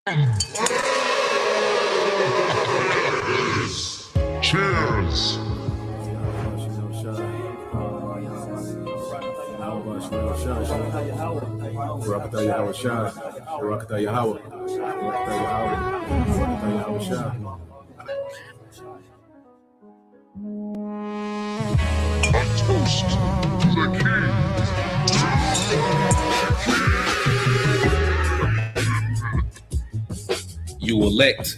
Cheers. A toast to the king. You elect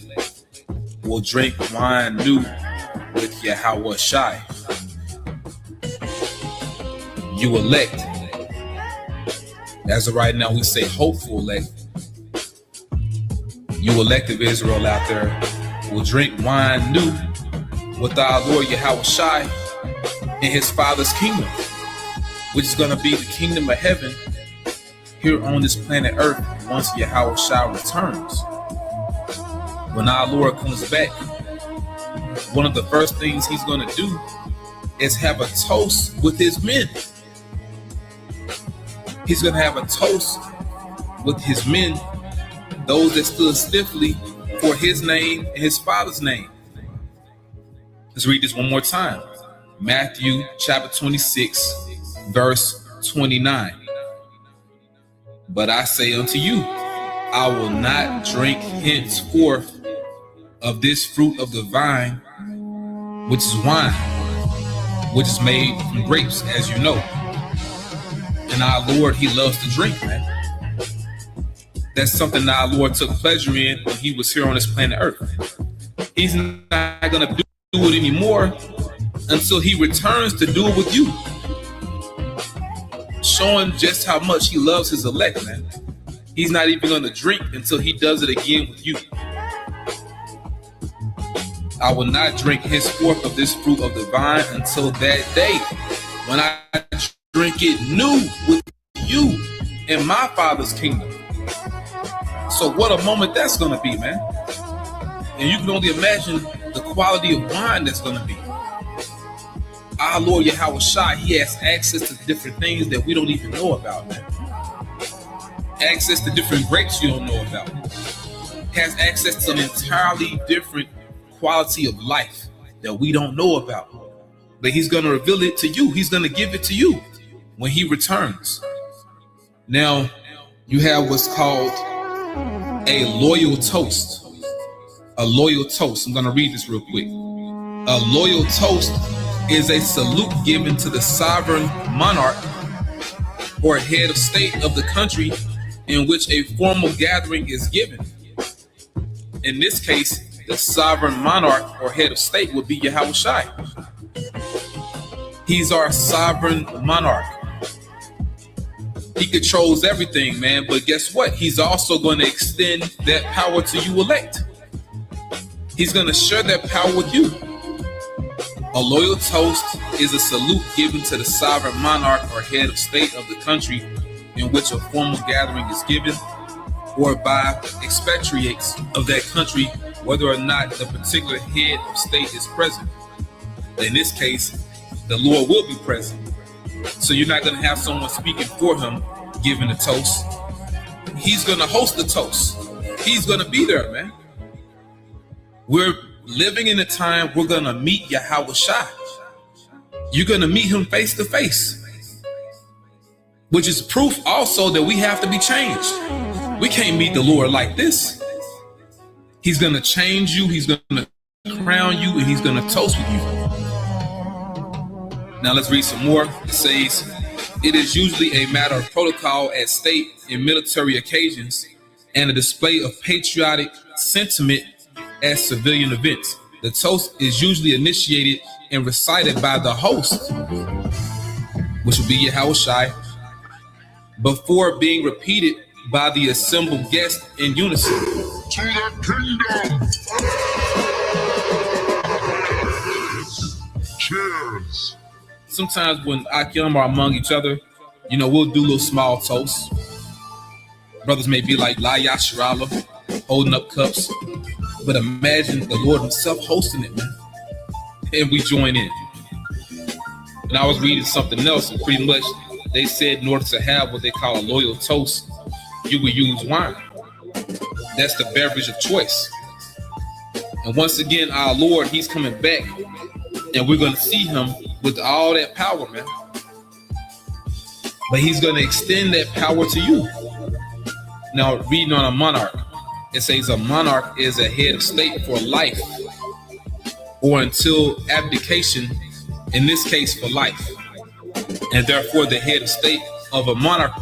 will drink wine new with Yahweh Shai. You elect. As of right now, we say hopeful elect. You elect of Israel out there will drink wine new with our Lord Yahweh Shai in his Father's kingdom, which is going to be the kingdom of heaven here on this planet Earth once Yahweh Shai returns. When our Lord comes back, one of the first things he's going to do is have a toast with his men. He's going to have a toast with his men, those that stood stiffly for his name and his Father's name. Let's read this one more time. Matthew chapter 26, verse 29. But I say unto you, I will not drink henceforth of this fruit of the vine, which is wine, which is made from grapes, as you know. And our Lord, he loves to drink, man. That's something that our Lord took pleasure in when he was here on this planet Earth. He's not going to do it anymore until he returns to do it with you. Showing just how much he loves his elect, man. He's not even going to drink until he does it again with you. I will not drink henceforth of this fruit of the vine until that day when I drink it new with you in my Father's kingdom. So what a moment that's going to be, man. And you can only imagine the quality of wine that's going to be. Our Lord Yahweh Shai, he has access to different things that we don't even know about, man. Access to different grapes you don't know about. Has access to an entirely different quality of life that we don't know about. But he's going to reveal it to you. He's going to give it to you when he returns. Now, you have what's called a loyal toast. A loyal toast. I'm going to read this real quick. A loyal toast is a salute given to the sovereign monarch or head of state of the country in which a formal gathering is given. In this case, the sovereign monarch or head of state would be Yahweh Shai. He's our sovereign monarch. He controls everything, man. But guess what? He's also going to extend that power to you elect. He's going to share that power with you. A loyal toast is a salute given to the sovereign monarch or head of state of the country in which a formal gathering is given, or by expatriates of that country, whether or not the particular head of state is present. In this case, the Lord will be present. So you're not going to have someone speaking for him giving a toast. He's going to host the toast. He's going to be there, man. We're living in a time we're going to meet Yahweh Shai. You're going to meet him face to face, which is proof also that we have to be changed. We can't meet the Lord like this. He's going to change you. He's going to crown you, and he's going to toast with you. Now let's read some more. It says, it is usually a matter of protocol at state and military occasions and a display of patriotic sentiment at civilian events. The toast is usually initiated and recited by the host, which will be Yahweh Shai, before being repeated by the assembled guests in unison. To the kingdom. Cheers. Sometimes when Akim are among each other, we'll do little small toasts. Brothers may be like La Yasharala, holding up cups. But imagine the Lord himself hosting it, man. And we join in. And I was reading something else, and pretty much they said in order to have what they call a loyal toast, you would use wine. That's the beverage of choice. And once again, our Lord, he's coming back, and we're going to see him with all that power, man. But he's going to extend that power to you. Now, reading on a monarch, it says a monarch is a head of state for life or until abdication, in this case for life. And therefore, the head of state of a monarch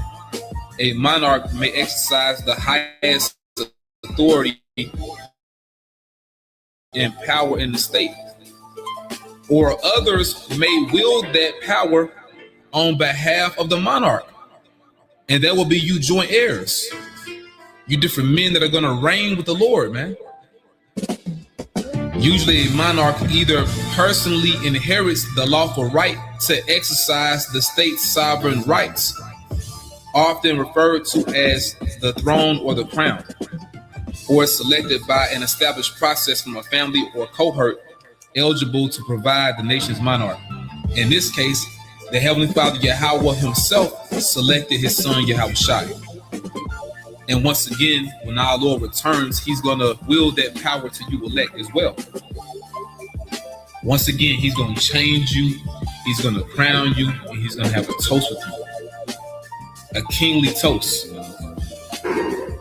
may exercise the highest authority and power in the state. Or others may wield that power on behalf of the monarch. And that will be you joint heirs. You different men that are going to reign with the Lord, man. Usually a monarch either personally inherits the lawful right to exercise the state's sovereign rights, often referred to as the throne or the crown, or is selected by an established process from a family or cohort eligible to provide the nation's monarch. In this case, the Heavenly Father Yahweh himself selected his son Yahushua. And once again, when our Lord returns, he's going to wield that power to you elect as well. Once again, he's going to change you, he's going to crown you, and he's going to have a toast with you. A kingly toast. To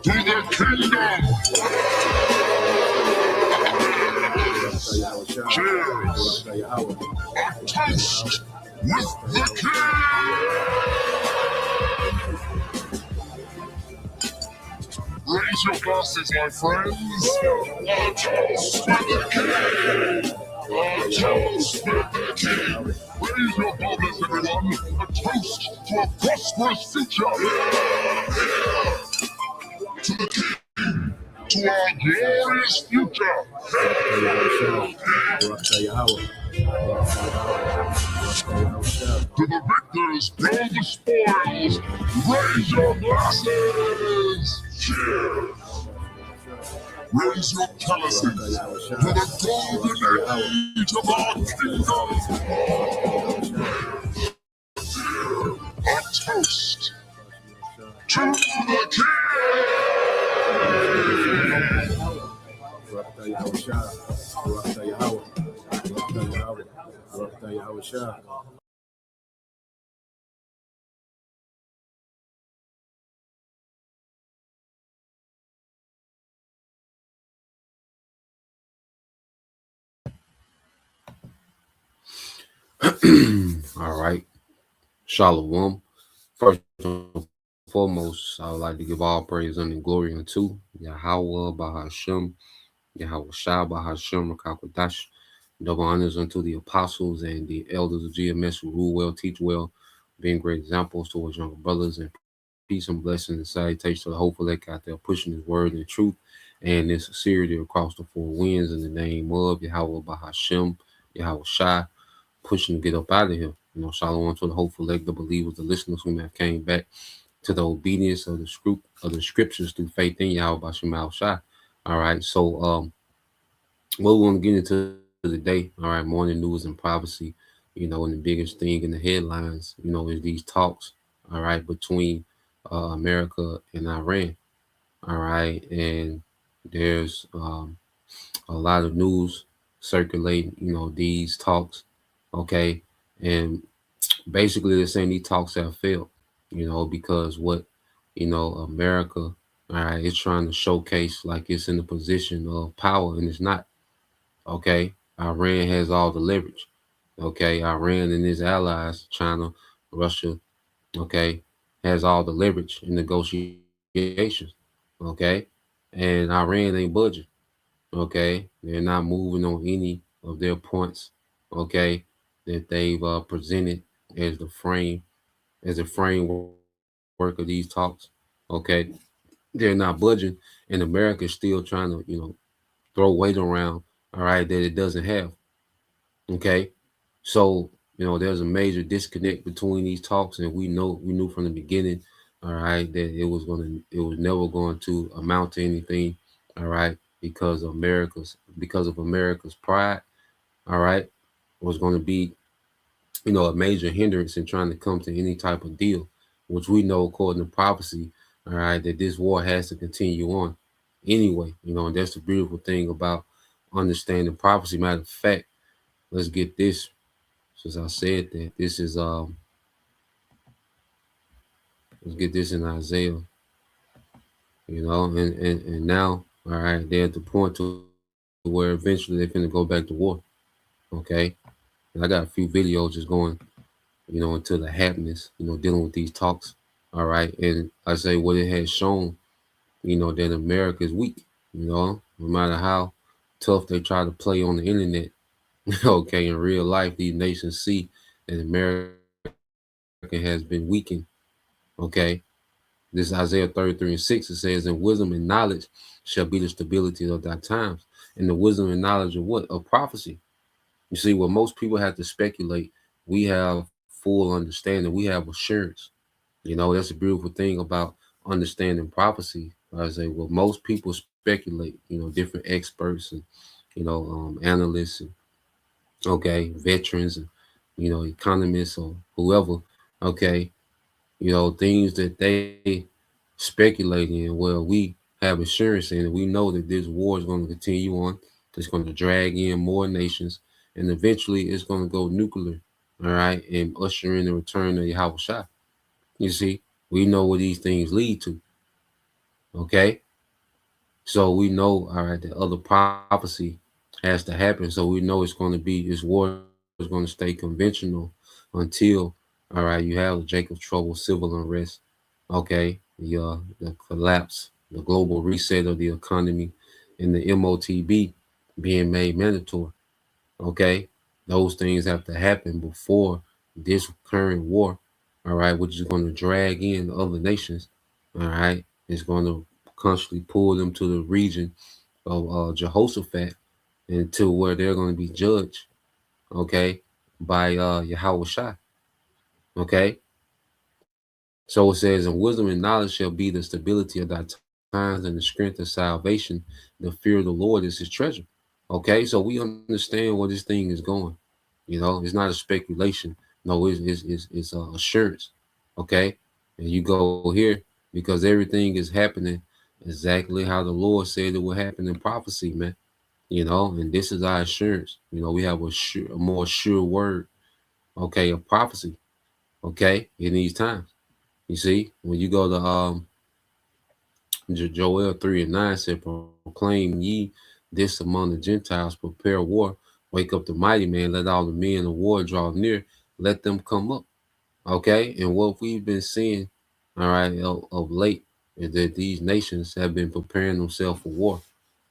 the kingdom! Cheers! A toast with the king! Raise your glasses, my friends. A toast with the king. A toast with the king. Raise your glasses, everyone. A toast to a prosperous future. To the king. To our glorious future. To the victors, blow the spoils. Raise your glasses. Cheers! Raise your chalices to the golden age of our kingdom! A toast to the king! All right. Shalom. First and foremost, I would like to give all praise and glory unto Yahweh Bahashem, Yahweh Shah Bahashem Rakakwadash. Double honors unto the apostles and the elders of GMS who rule well, teach well, being great examples towards younger brothers, and peace and blessings and salutation to the hopeful elect out there pushing his word and truth and in sincerity across the four winds in the name of Yahweh Bahashem, Yahweh Shah, pushing to get up out of here. You know, shalom to the hopeful elect, the believers, the listeners who have came back to the obedience of the scriptures through faith in Yahweh Bahashem Shah. All right, so what we want to get into today, all right, morning news and prophecy, you know, and the biggest thing in the headlines, you know, is these talks, all right, between America and Iran, all right, and there's a lot of news circulating, you know, these talks, okay, and basically they're saying these talks have failed, you know, because what, you know, America, all right, is trying to showcase like it's in a position of power, and it's not, okay. Iran has all the leverage, okay. Iran and his allies, China, Russia, okay, has all the leverage in negotiations, okay, and Iran ain't budging, okay. They're not moving on any of their points, okay, that they've presented as the framework of these talks, okay. They're not budging, and America is still trying to, you know, throw weight around, all right, that it doesn't have, okay. So, you know, there's a major disconnect between these talks, and we knew from the beginning, all right, that it was never going to amount to anything, all right, because of America's pride, all right, was going to be, you know, a major hindrance in trying to come to any type of deal, which we know according to prophecy, all right, that this war has to continue on. anyway. And that's the beautiful thing about understanding prophecy. Matter of fact, let's get this. Since I said that, this is let's get this in Isaiah. And now, all right, they're at the point to where eventually they're gonna go back to war. Okay, and I got a few videos just going, into the happiness, dealing with these talks. All right, and I say what it has shown, that America is weak. No matter how tough they try to play on the internet. Okay, in real life, these nations see that America has been weakened. Okay, this Isaiah 33:6, it says, "And wisdom and knowledge shall be the stability of thy times." And the wisdom and knowledge of what? Of prophecy. You see, what most people have to speculate, we have full understanding. We have assurance. That's a beautiful thing about understanding prophecy. I say, well, most people speculate, different experts and, analysts and, okay, veterans and, economists or whoever, okay, things that they speculate in. Well, we have assurance in, and we know that this war is going to continue on. It's going to drag in more nations, and eventually it's going to go nuclear, all right, and usher in the return of Yahweh Shah. You see, we know what these things lead to, okay? So we know, all right, that other prophecy has to happen. So we know this war is going to stay conventional until, all right, you have the Jacob's trouble, civil unrest, okay, the collapse, the global reset of the economy, and the MOTB being made mandatory, okay? Those things have to happen before this current war, all right, which is going to drag in other nations, all right? It's going to constantly pull them to the region of Jehoshaphat and to where they're going to be judged, okay, by Yahweh Shai, okay? So it says, "And wisdom and knowledge shall be the stability of thy times and the strength of salvation. The fear of the Lord is his treasure." Okay, so we understand where this thing is going. It's not a speculation. No, it's assurance. Okay, and you go here because everything is happening exactly how the Lord said it would happen in prophecy, man. And this is our assurance. We have a more sure word, okay, of prophecy, okay, in these times. You see, when you go to Joel 3:9 said, "Proclaim ye this among the Gentiles, prepare war, wake up the mighty man, let all the men of war draw near, let them come up." Okay, and what we've been seeing, all right, of late is that these nations have been preparing themselves for war,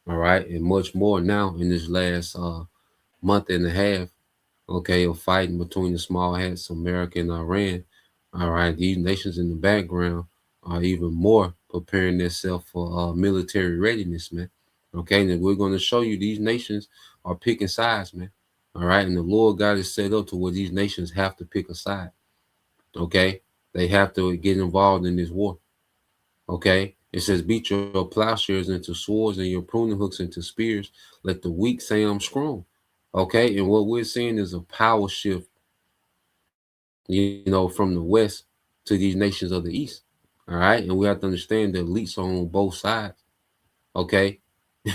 all right, and much more now in this last month and a half, okay, of fighting between the small hats, America and Iran. All right, these nations in the background are even more preparing themselves for military readiness, man. Okay, and we're going to show you these nations are picking sides, man. All right, and the Lord God is set up to where these nations have to pick a side. Okay, they have to get involved in this war. Okay, it says, "Beat your plowshares into swords and your pruning hooks into spears. Let the weak say I'm strong." Okay, and what we're seeing is a power shift, from the west to these nations of the east. All right, and we have to understand the elites are on both sides. Okay,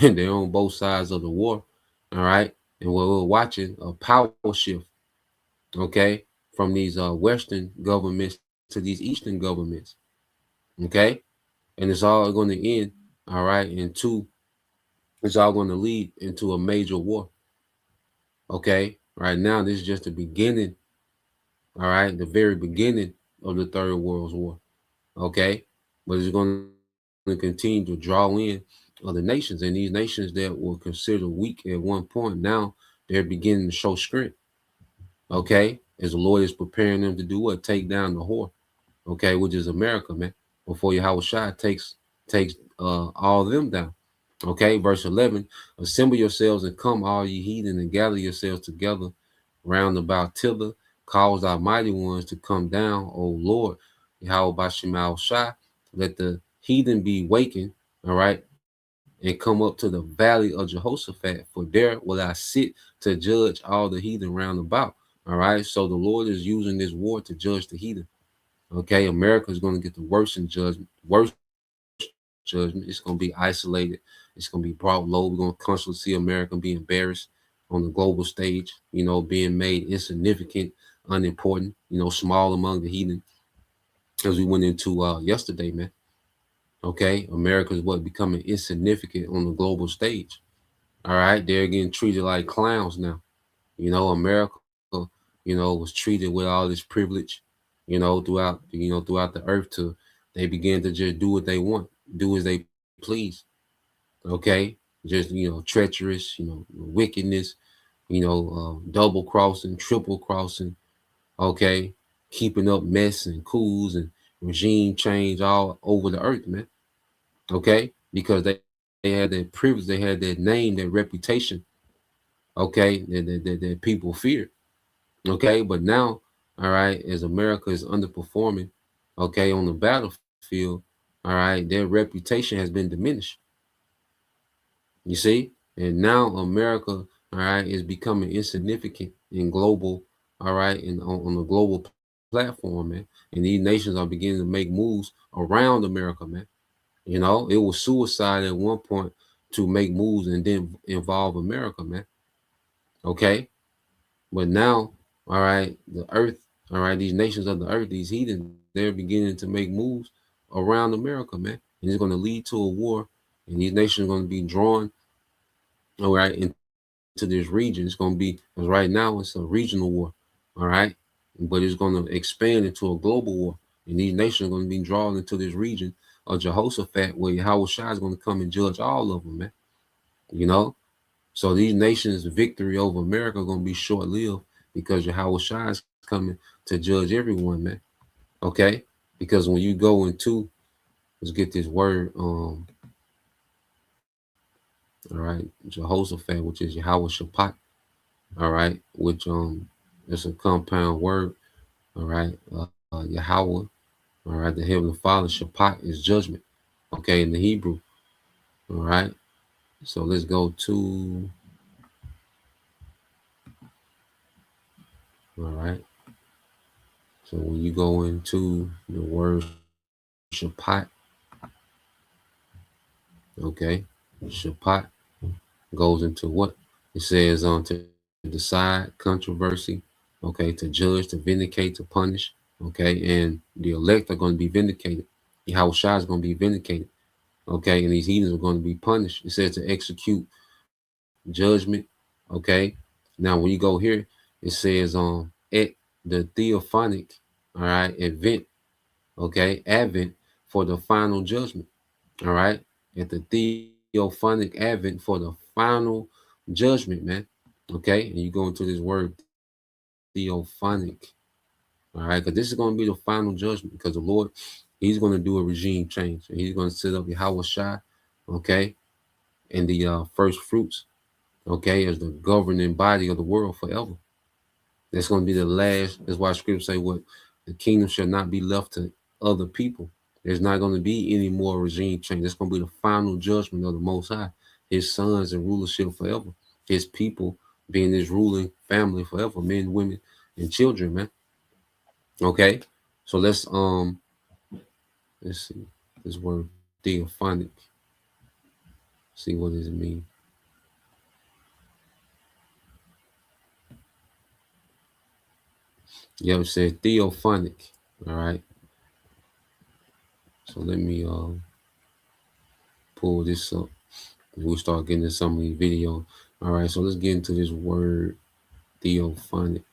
and they're on both sides of the war. All right, and we're watching a power shift. Okay, from these Western governments to these Eastern governments. Okay, and it's all going to end. All right, it's all going to lead into a major war. Okay, right now this is just the beginning. All right, the very beginning of the Third World War. Okay, but it's going to continue to draw in other nations, and these nations that were considered weak at one point, now they're beginning to show strength. Okay, as the Lord is preparing them to do what? Take down the whore. Okay, which is America, man. Before Yahweh Shai takes all of them down. Okay, verse 11: "Assemble yourselves and come, all ye heathen, and gather yourselves together round about thither. Cause our mighty ones to come down, O Lord, Yahweh Bashem Shai. Let the heathen be wakened, all right, and come up to the valley of Jehoshaphat, for there will I sit to judge all the heathen round about." All right, so the Lord is using this war to judge the heathen. Okay, America is going to get the worst judgment, judgment. It's going to be isolated. It's going to be brought low. We're going to constantly see America be embarrassed on the global stage, being made insignificant, unimportant, small among the heathen, as we went into yesterday, man. Okay, America is becoming insignificant on the global stage. All right, they're getting treated like clowns now. America, was treated with all this privilege, throughout the earth. They began to just do what they want, do as they please. Okay, just treacherous, wickedness, double crossing, triple crossing. Okay, keeping up mess and coups and regime change all over the earth, man. Okay, because they had that privilege, they had that name, that reputation. Okay, that people fear. Okay, but now, all right, as America is underperforming, okay, on the battlefield, all right, their reputation has been diminished. You see, and now America, all right, is becoming insignificant in global, all right, and on the global platform, man. And these nations are beginning to make moves around America, man. It was suicide at one point to make moves and then involve America, man. Okay, but now, all right, the earth, all right, these nations of the earth, these heathens, they're beginning to make moves around America, man. And it's going to lead to a war, and these nations are going to be drawn, all right, into this region. It's going to be, because right now it's a regional war, all right, but it's going to expand into a global war. And these nations are going to be drawn into this region of Jehoshaphat, where Yahweh Shai is going to come and judge all of them, man. So these nations' victory over America are going to be short-lived, because Yahweh Shai is coming to judge everyone, man. Okay? Because when you go into, let's get this word, all right, Jehoshaphat, which is Yahweh Shaphat, all right, which it's a compound word, all right, Yahweh, all right, the Heavenly Father, Shaphat is judgment, okay, in the Hebrew, all right. So let's go to, all right. So when you go into the word Shaphat, okay, Shaphat goes into what? It says to decide controversy, okay, to judge, to vindicate, to punish, okay, and the elect are going to be vindicated. Yahweh Shai is going to be vindicated, okay, and these heathens are going to be punished. It says to execute judgment, okay. Now when you go here, it says at the theophanic, all right, event, okay, advent for the final judgment, all right, at the theophanic advent for the final judgment, man. Okay, and you go into this word theophanic, all right, because this is going to be the final judgment, because the Lord, he's going to do a regime change, and he's going to set up Yahweh Shai, okay, and the first fruits, okay, as the governing body of the world forever. That's going to be the last. That's why scripture say what? The kingdom shall not be left to other people. There's not going to be any more regime change. That's going to be the final judgment of the Most High. His sons in rulership forever. His people being his ruling family forever. Men, women, and children, man. Okay. So let's see. This word theophanic. See what does it mean. Yeah, it says theophanic. All right. So let me pull this up. We'll start getting into some of these videos. All right, so let's get into this word theophanic.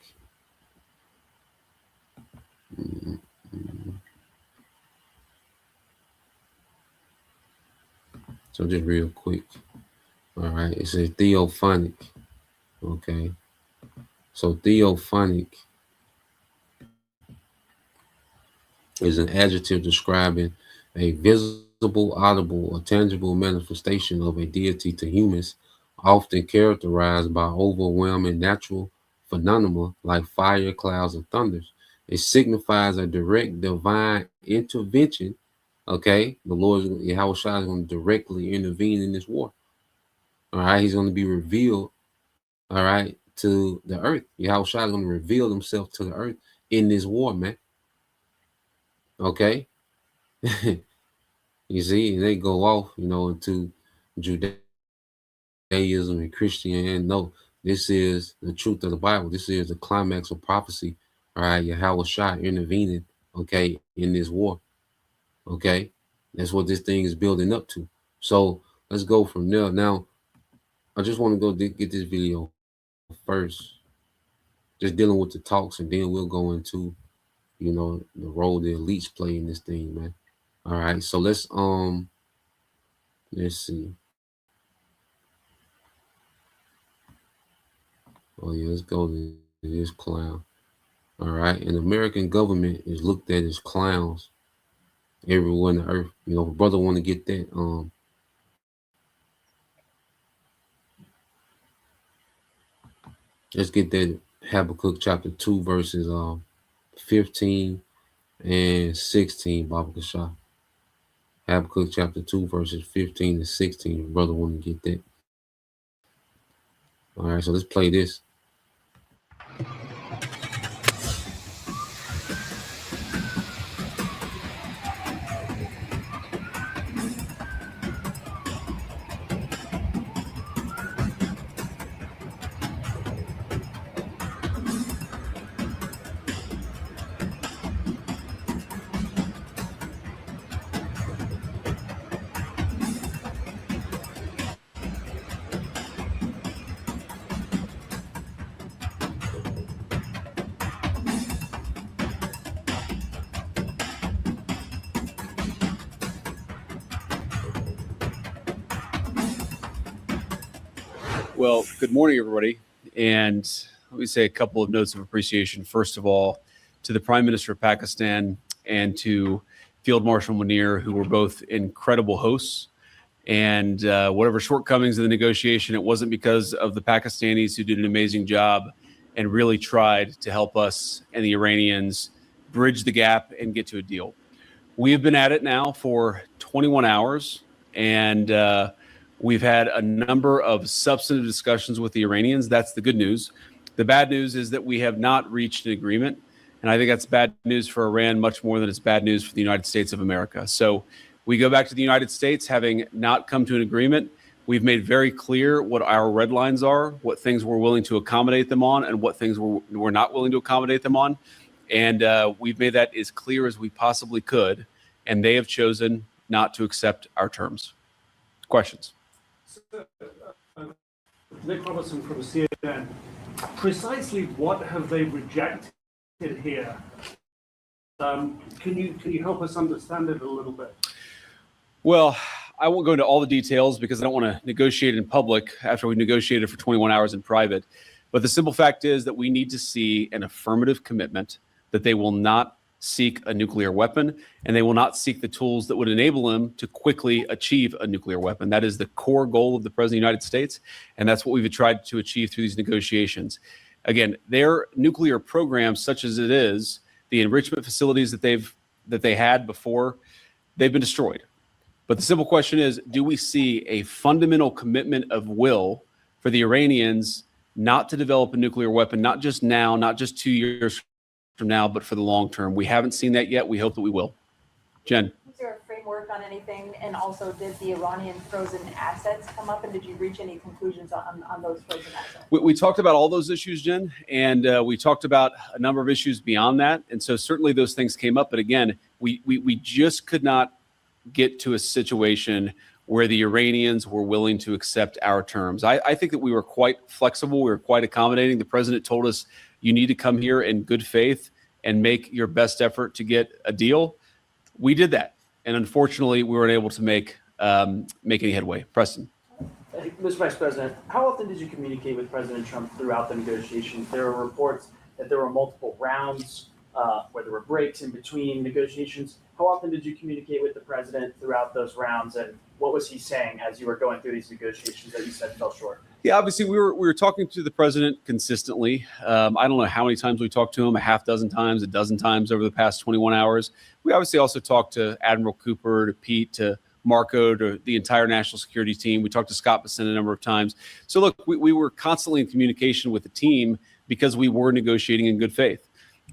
So just real quick. All right, it says theophanic. Okay. So theophanic is an adjective describing a visible, audible, or tangible manifestation of a deity to humans, often characterized by overwhelming natural phenomena like fire, clouds, and thunders. It signifies a direct divine intervention. Okay, the Lord, Yahweh Shai, is going to directly intervene in this war. All right, he's going to be revealed, all right, to the earth. Yahweh Shai is going to reveal himself to the earth in this war, man. Okay. You see, and they go off, into Judaism and Christianity. No, this is the truth of the Bible. This is the climax of prophecy. All right, Yahweh Shai intervening, okay, in this war. Okay, that's what this thing is building up to. So let's go from there. Now, I just want to go get this video first, just dealing with the talks, and then we'll go into, the role the elites play in this thing, man. All right, so let's see. Oh yeah, let's go to this clown. All right, and the American government is looked at as clowns everywhere on the earth. If a brother want to get that, let's get that Habakkuk chapter 2 verses 15 and 16, Baba Kasha. Habakkuk chapter 2 verses 15 and 16. If a brother want to get that. All right, so let's play this. Well, good morning, everybody. And let me say a couple of notes of appreciation. First of all, to the Prime Minister of Pakistan and to Field Marshal Munir, who were both incredible hosts. And whatever shortcomings in the negotiation, it wasn't because of the Pakistanis, who did an amazing job and really tried to help us and the Iranians bridge the gap and get to a deal. We have been at it now for 21 hours, and we've had a number of substantive discussions with the Iranians. That's the good news. The bad news is that we have not reached an agreement. And I think that's bad news for Iran, much more than it's bad news for the United States of America. So we go back to the United States having not come to an agreement. We've made very clear what our red lines are, what things we're willing to accommodate them on, and what things we're not willing to accommodate them on. And we've made that as clear as we possibly could. And they have chosen not to accept our terms. Questions? Nick Robertson from CNN. Precisely what have they rejected here? Can you help us understand it a little bit? Well, I won't go into all the details because I don't want to negotiate in public after we've negotiated for 21 hours in private. But the simple fact is that we need to see an affirmative commitment that they will not seek a nuclear weapon, and they will not seek the tools that would enable them to quickly achieve a nuclear weapon. That is the core goal of the President of the United States, and that's what we've tried to achieve through these negotiations. Again, their nuclear program, such as it is, the enrichment facilities that they had before, they've been destroyed. But the simple question is, do we see a fundamental commitment of will for the Iranians not to develop a nuclear weapon, not just now, not just 2 years from now, but for the long term? We haven't seen that yet. We hope that we will. Jen. Was there a framework on anything? And also, did the Iranian frozen assets come up? And did you reach any conclusions on those frozen assets? We talked about all those issues, Jen, and we talked about a number of issues beyond that. And so certainly those things came up. But again, we just could not get to a situation where the Iranians were willing to accept our terms. I think that we were quite flexible. We were quite accommodating. The president told us, you need to come here in good faith and make your best effort to get a deal. We did that. And unfortunately, we weren't able to make any headway. Preston. Mr. Vice President, how often did you communicate with President Trump throughout the negotiations? There were reports that there were multiple rounds, where there were breaks in between negotiations. How often did you communicate with the president throughout those rounds, and what was he saying as you were going through these negotiations that you said fell short? Yeah, obviously we were talking to the president consistently. I don't know how many times we talked to him, a half dozen times, a dozen times over the past 21 hours. We obviously also talked to Admiral Cooper, to Pete, to Marco, to the entire national security team. We talked to Scott Bessent a number of times. So look, we were constantly in communication with the team because we were negotiating in good faith.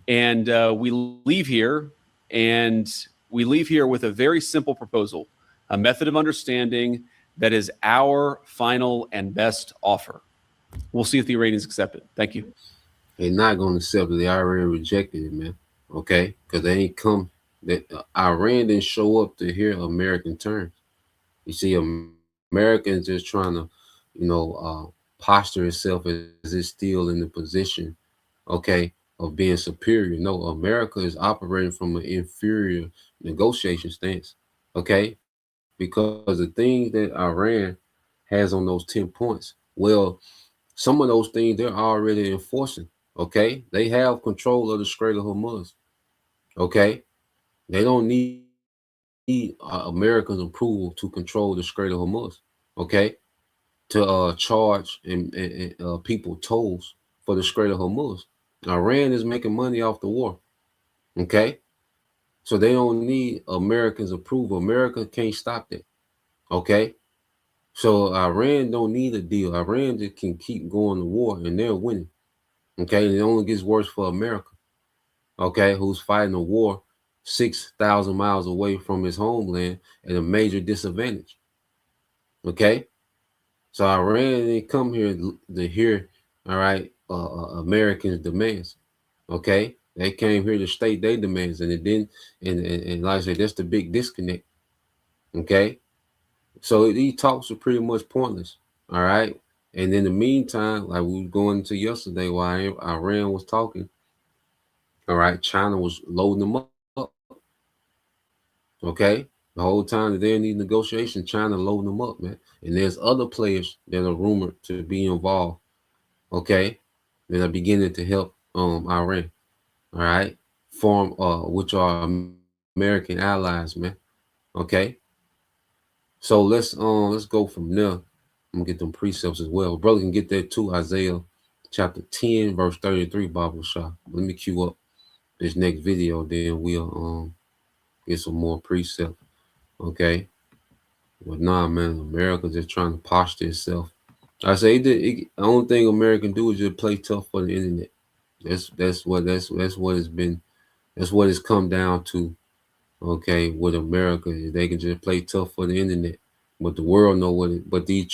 And we leave here with a very simple proposal. a method of understanding that is our final and best offer. We'll see if the Iranians accept it. Thank you. They're not going to accept it. They already rejected it, man. Okay? Because they ain't come. Iran didn't show up to hear American terms. You see, Americans just trying to, posture itself as it's still in the position, okay, of being superior. No, America is operating from an inferior negotiation stance, okay? Because the things that Iran has on those 10 points, well, some of those things they're already enforcing, okay? They have control of the Strait of Hormuz, okay? They don't need America's approval to control the Strait of Hormuz, okay? To charge and people tolls for the Strait of Hormuz. Iran is making money off the war, okay? So they don't need Americans' approval. America can't stop that, okay? So Iran don't need a deal. Iran just can keep going to war and they're winning, okay? And it only gets worse for America, okay, who's fighting a war 6,000 miles away from his homeland at a major disadvantage, okay? So Iran didn't come here to hear, all right, Americans' demands, okay? They came here to state their demands, and it didn't. And like I said, that's the big disconnect, okay? So these talks are pretty much pointless, all right? And in the meantime, like we were going into yesterday while Iran was talking, all right, China was loading them up, okay? The whole time that they're in these negotiations, China loading them up, man. And there's other players that are rumored to be involved, okay, that are beginning to help Iran, all right, form which are American allies, man. Okay. So let's go from there. I'm gonna get them precepts as well. Brother can get that too. Isaiah chapter 10, verse 33, Bible Shah. Let me cue up this next video, then we'll get some more precepts. Okay. But nah, man, America just trying to posture itself. I say the only thing America can do is just play tough for the internet. That's what it's been. That's what it's come down to. Okay, with America, they can just play tough for the internet, but the world know what it. But these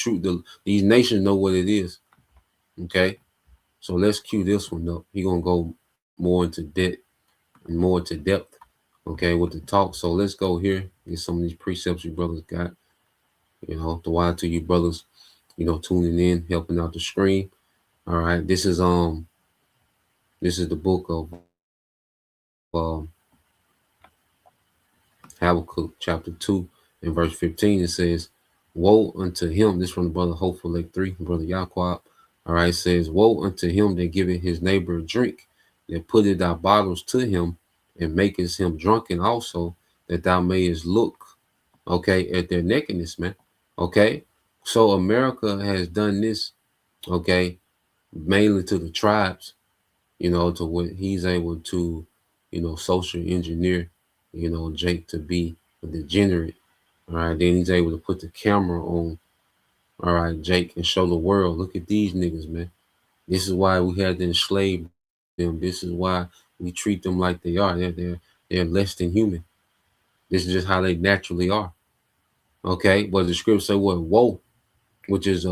nations know what it is. Okay, so let's cue this one up. He gonna go more into depth and more into depth. Okay, with the talk. So let's go here. Get some of these precepts you brothers got. The why to you brothers, tuning in, helping out the screen. All right, this is the book of Habakkuk chapter 2 and verse 15. It says, woe unto him. This from the brother Hopeful Lake 3, brother Yaquab. All right, it says, woe unto him that giveth his neighbor a drink, that putteth thy bottles to him, and makest him drunken also, that thou mayest look, okay, at their nakedness, man. Okay, so America has done this, okay, mainly to the tribes, to what he's able to, social engineer, Jake to be a degenerate. All right, then he's able to put the camera on, all right, Jake, and show the world, look at these niggas, man. This is why we had to enslave them. This is why we treat them like they are. They're less than human. This is just how they naturally are. Okay, but the scripture say what? Woe, which is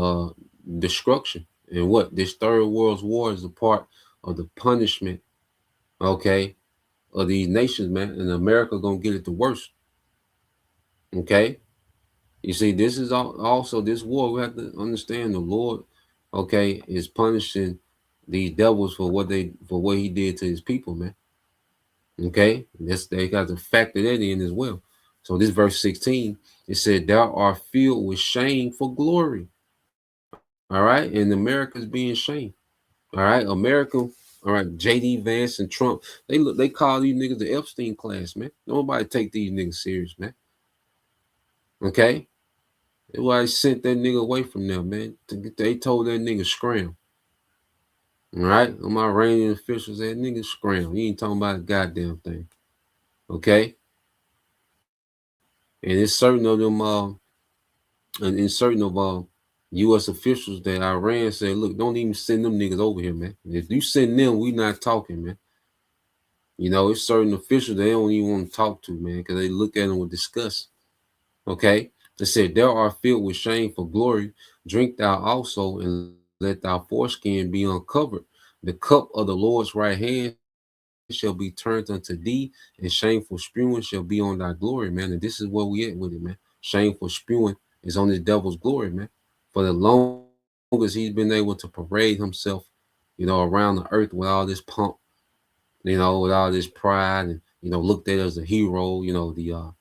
destruction. And what? This third world war is a part of the punishment, okay, of these nations, man. And America gonna get it the worst. Okay, you see, this is also this war. We have to understand the Lord, okay, is punishing these devils for what he did to his people, man. Okay, they got to factor that in as well. So this verse 16, it said, "Thou art filled with shame for glory." All right, and America's being shamed. All right, America. All right, J.D. Vance and Trump. They call these niggas the Epstein class, man. Nobody take these niggas serious, man. Okay, that's why I sent that nigga away from them, man. They told that nigga scram. All right, my Iranian officials, that nigga scram. He ain't talking about a goddamn thing. Okay, and it's certain of them, and in certain of U.S. officials that Iran said, look, don't even send them niggas over here, man. If you send them, we not talking, man. It's certain officials they don't even want to talk to, man, because they look at them with disgust. Okay. It said, thou art filled with shame for glory. Drink thou also, and let thy foreskin be uncovered. The cup of the Lord's right hand shall be turned unto thee, and shameful spewing shall be on thy glory, man. And this is where we at with it, man. Shameful spewing is on this devil's glory, man. For the longest he's been able to parade himself, around the earth with all this pomp, with all this pride, and looked at as a hero, the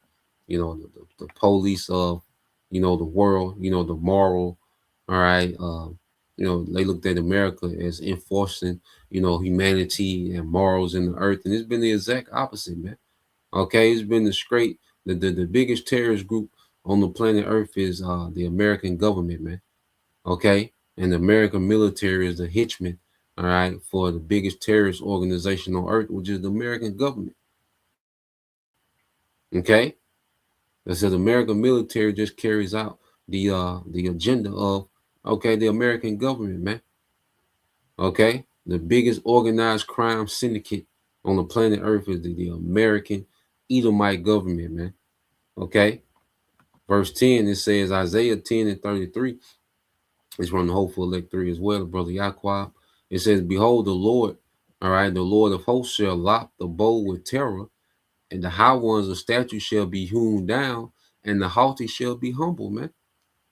police of, the world, the moral, all right. They looked at America as enforcing, humanity and morals in the earth, and it's been the exact opposite, man. Okay, it's been the biggest terrorist group on the planet Earth is the American government, man. Okay, and the American military is the hitchman, all right, for the biggest terrorist organization on earth, which is the American government. Okay, so the American military just carries out the agenda of the American government, man. Okay, the biggest organized crime syndicate on the planet Earth is the American Edomite government, man. Okay, verse 10, it says Isaiah 10:33. It's from the Hopeful Elect 3 as well, Brother Yaqua. It says, behold, the Lord, all right, the Lord of hosts shall lock the bow with terror, and the high ones of statue shall be hewn down, and the haughty shall be humble, man.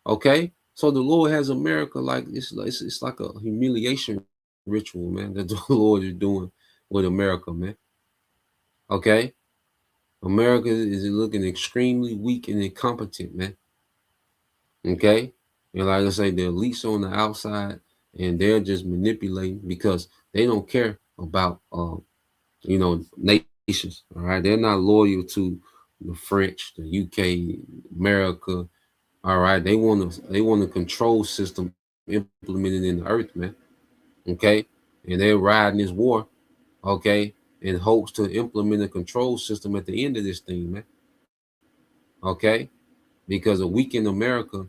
Okay, so the Lord has America like it's like a humiliation ritual, man, that the Lord is doing with America, man. Okay, America is looking extremely weak and incompetent, man. Okay, and like I say, the elites on the outside, and they're just manipulating because they don't care about nations. All right, they're not loyal to the French, the UK, America. All right, they want a control system implemented in the earth, man. Okay, and they're riding this war, okay, in hopes to implement a control system at the end of this thing, man. Okay, because a weakened America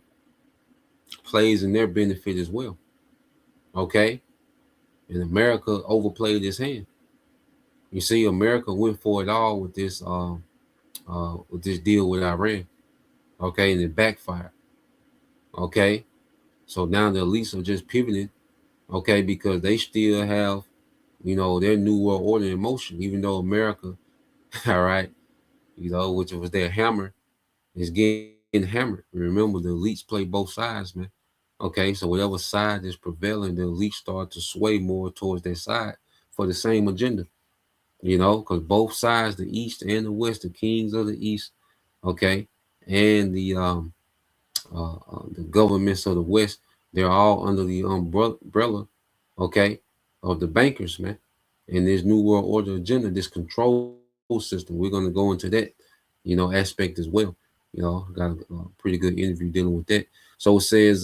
plays in their benefit as well. Okay, and America overplayed his hand. You see, America went for it all with this deal with Iran. Okay, and it backfired. Okay, so now the elites are just pivoting. Okay, because they still have, their new world order in motion, even though America, all right, which was their hammer, is getting hammered. Remember, the elites play both sides, man. Okay, so whatever side is prevailing, the elites start to sway more towards their side for the same agenda. Because both sides, the East and the West, the kings of the East, okay, and the governments of the West, they're all under the umbrella, okay, of the bankers, man. And this new world order agenda, this control system, we're going to go into that, aspect as well. Got a pretty good interview dealing with that. So it says,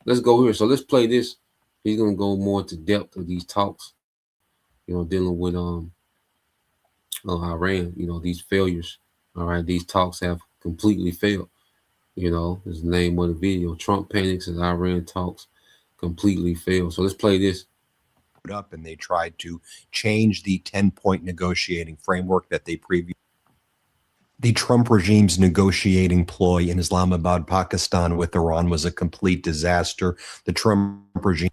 let's go here. So let's play this. He's going to go more into depth of these talks, dealing with Iran, these failures. All right, these talks have completely failed. Is the name of the video. Trump panics as Iran talks completely failed. So let's play this. Up, and they tried to change the 10-point negotiating framework that they previously. The Trump regime's negotiating ploy in Islamabad, Pakistan with Iran was a complete disaster. The Trump regime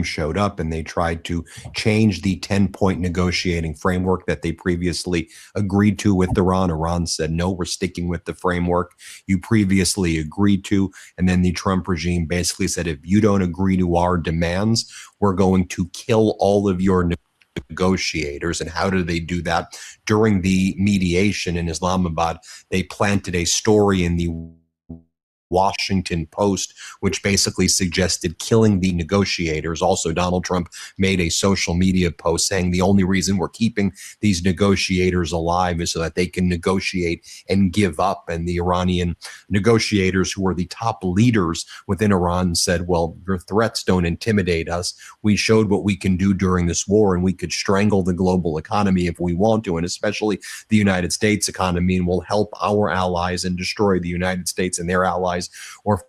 showed up and they tried to change the 10-point negotiating framework that they previously agreed to with Iran. Iran said, no, we're sticking with the framework you previously agreed to. And then the Trump regime basically said, if you don't agree to our demands, we're going to kill all of your negotiators. And how did they do that? During the mediation in Islamabad, they planted a story in the Washington Post, which basically suggested killing the negotiators. Also, Donald Trump made a social media post saying the only reason we're keeping these negotiators alive is so that they can negotiate and give up. And the Iranian negotiators, who were the top leaders within Iran, said, well, your threats don't intimidate us. We showed what we can do during this war, and we could strangle the global economy if we want to, and especially the United States economy, and we'll help our allies and destroy the United States and their allies, or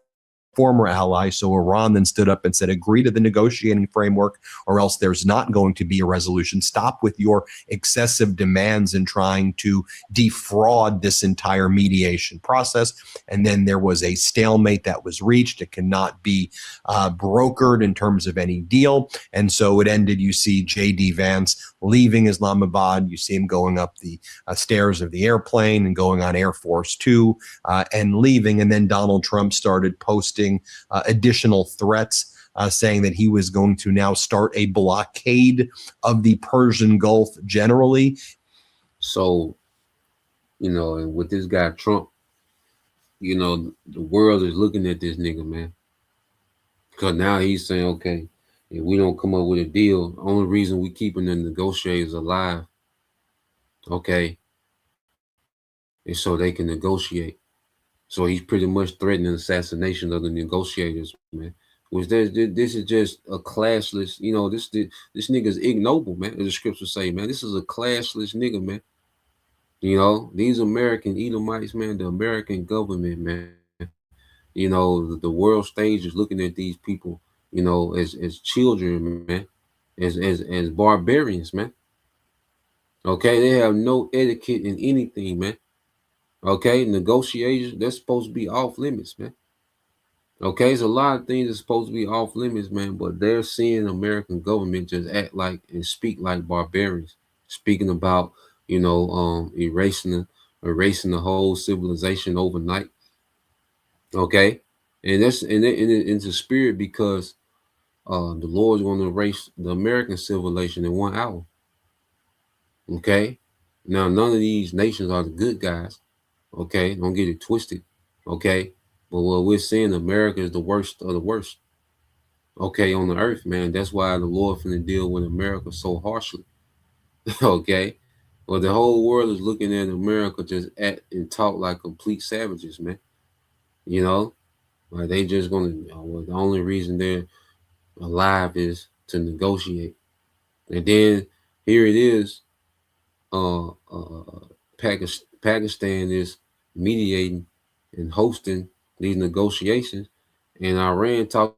former ally. So Iran then stood up and said, agree to the negotiating framework or else there's not going to be a resolution. Stop with your excessive demands and trying to defraud this entire mediation process. And then there was a stalemate that was reached. It cannot be brokered in terms of any deal. And so it ended. You see J.D. Vance leaving Islamabad. You see him going up the stairs of the airplane and going on Air Force Two and leaving. And then Donald Trump started posting additional threats, saying that he was going to now start a blockade of the Persian Gulf generally. So, and with this guy Trump, the world is looking at this nigga, man. Because now he's saying, okay, if we don't come up with a deal, the only reason we keeping the negotiators alive, okay, is so they can negotiate. So he's pretty much threatening assassination of the negotiators, man. Which this is just a classless, this nigga's ignoble, man. As the scriptures say, man, this is a classless nigga, man. These American Edomites, man, the American government, man. The world stage is looking at these people, as children, man, as barbarians, man. Okay, they have no etiquette in anything, man. Okay, negotiations, that's supposed to be off limits, man. Okay, there's a lot of things that's supposed to be off limits, man, but they're seeing American government just act like and speak like barbarians, speaking about, erasing the whole civilization overnight. Okay, and that's it's a spirit because the Lord's going to erase the American civilization in 1 hour. Okay, now none of these nations are the good guys. Okay, don't get it twisted. Okay, but what we're seeing, America is the worst of the worst. Okay, on the earth, man. That's why the Lord finna deal with America so harshly. Okay, well, the whole world is looking at America just act and talk like complete savages, man. Like they just gonna. The only reason they're alive is to negotiate, and then here it is. Pakistan is mediating and hosting these negotiations, and Iran talking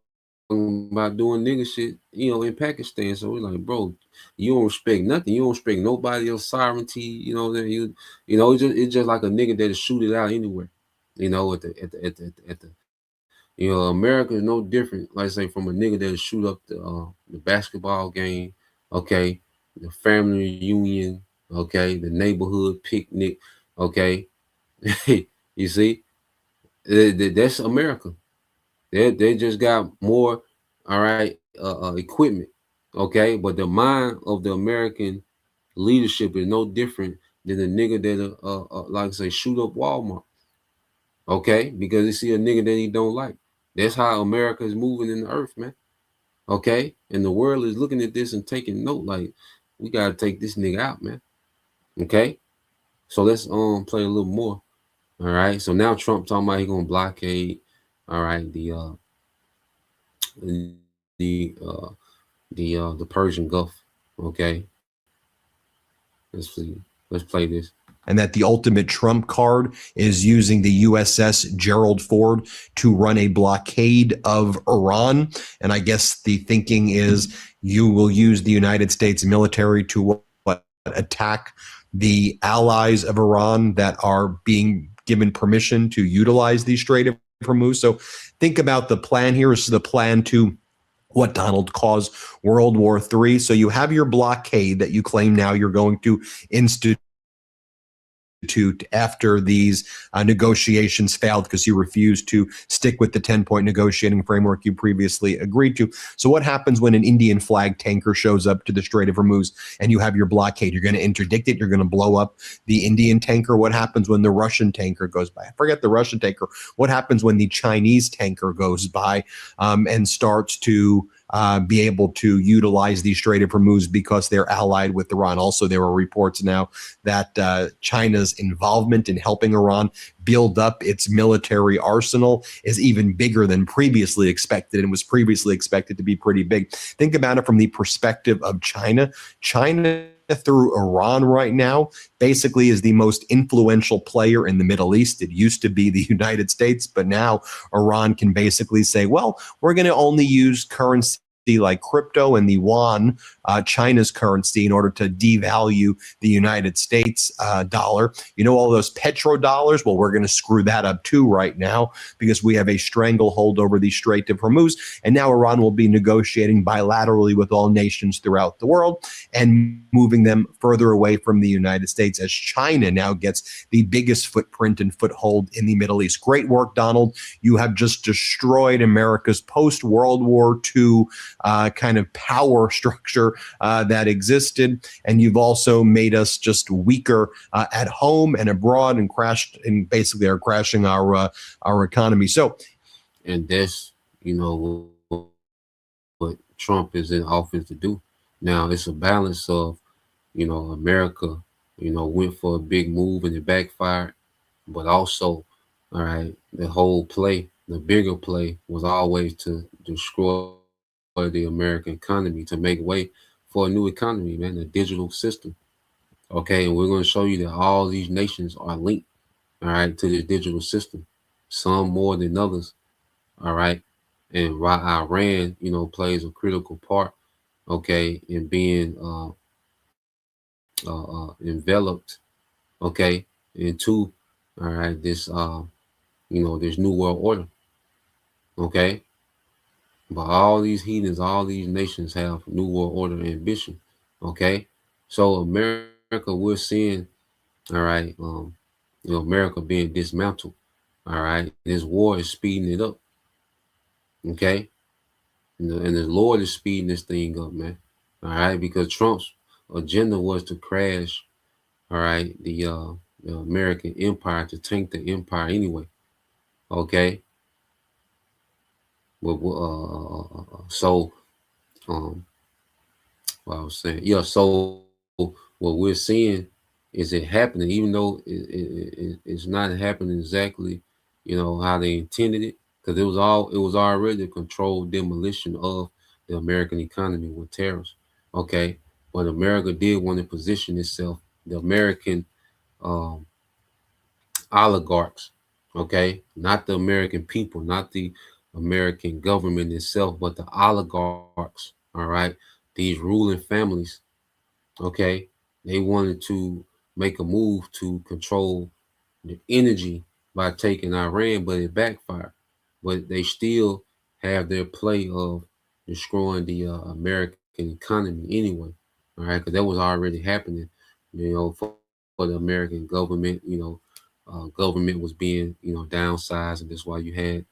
about doing nigga shit, in Pakistan. So we're like, bro, you don't respect nothing. You don't respect nobody else's sovereignty. It's just like a nigga that'll shoot it out anywhere. America is no different, like I say, from a nigga that'll shoot up the basketball game. Okay, the family reunion. Okay, the neighborhood picnic. Okay, you see, that's America. They just got more, all right, equipment. Okay, but the mind of the American leadership is no different than the nigga that like I say, shoot up Walmart. Okay, because they see a nigga that he don't like. That's how America is moving in the earth, man. Okay, and the world is looking at this and taking note. Like, we gotta take this nigga out, man. Okay, so let's play a little more. All right, so now Trump talking about he gonna blockade. All right, the Persian Gulf. Okay, let's see. Let's play this. And that the ultimate trump card is using the USS Gerald Ford to run a blockade of Iran. And I guess the thinking is you will use the United States military to attack the allies of Iran that are being given permission to utilize the Strait of Hormuz. So think about the plan here. Is the plan to what Donald calls World War III. So you have your blockade that you claim now you're going to institute after these negotiations failed because you refused to stick with the 10-point negotiating framework you previously agreed to. So what happens when an Indian flag tanker shows up to the Strait of Hormuz and you have your blockade? You're going to interdict it. You're going to blow up the Indian tanker. What happens when the Russian tanker goes by? Forget the Russian tanker. What happens when the Chinese tanker goes by and starts to be able to utilize the Strait of Hormuz because they're allied with Iran? Also, there are reports now that China's involvement in helping Iran build up its military arsenal is even bigger than previously expected, and was previously expected to be pretty big. Think about it from the perspective of China. China through Iran right now basically is the most influential player in the Middle East. It used to be the United States, but now Iran can basically say, well, we're going to only use currency like crypto and the yuan, China's currency, in order to devalue the United States dollar. You know, all those petrodollars? Well, we're going to screw that up too right now because we have a stranglehold over the Strait of Hormuz. And now Iran will be negotiating bilaterally with all nations throughout the world and moving them further away from the United States as China now gets the biggest footprint and foothold in the Middle East. Great work, Donald. You have just destroyed America's post-World War II kind of power structure that existed. And you've also made us just weaker at home and abroad and basically are crashing our economy. So, And that's, you know, what Trump is in office to do. Now, it's a balance of, you know, America, you know, went for a big move and it backfired. But also, all right, the whole play, the bigger play was always to destroy the American economy, to make way for a new economy, man, a digital system. Okay, and we're going to show you that all these nations are linked, all right, to the digital system, some more than others, all right. And while Iran, you know, plays a critical part, okay, in being enveloped, okay, into, all right, this, you know, this new world order, okay. But all these heathens, all these nations have new world order ambition, okay. So America, we're seeing, all right, you know, America being dismantled, all right. This war is speeding it up, okay. And the Lord is speeding this thing up, man, all right, because Trump's agenda was to crash, all right, the American empire, to tank the empire anyway, okay. So what I was saying, yeah. So what we're seeing is it happening, even though it's not happening exactly, you know, how they intended it, because it was already a controlled demolition of the American economy with tariffs, okay. But America did want to position itself, the American oligarchs, okay, not the American people, not the American government itself, but the oligarchs, all right, these ruling families, okay, they wanted to make a move to control the energy by taking Iran, but it backfired. But they still have their play of destroying the American economy anyway, all right, because that was already happening, you know, for the American government, you know. Government was being, you know, downsized, and that's why you had,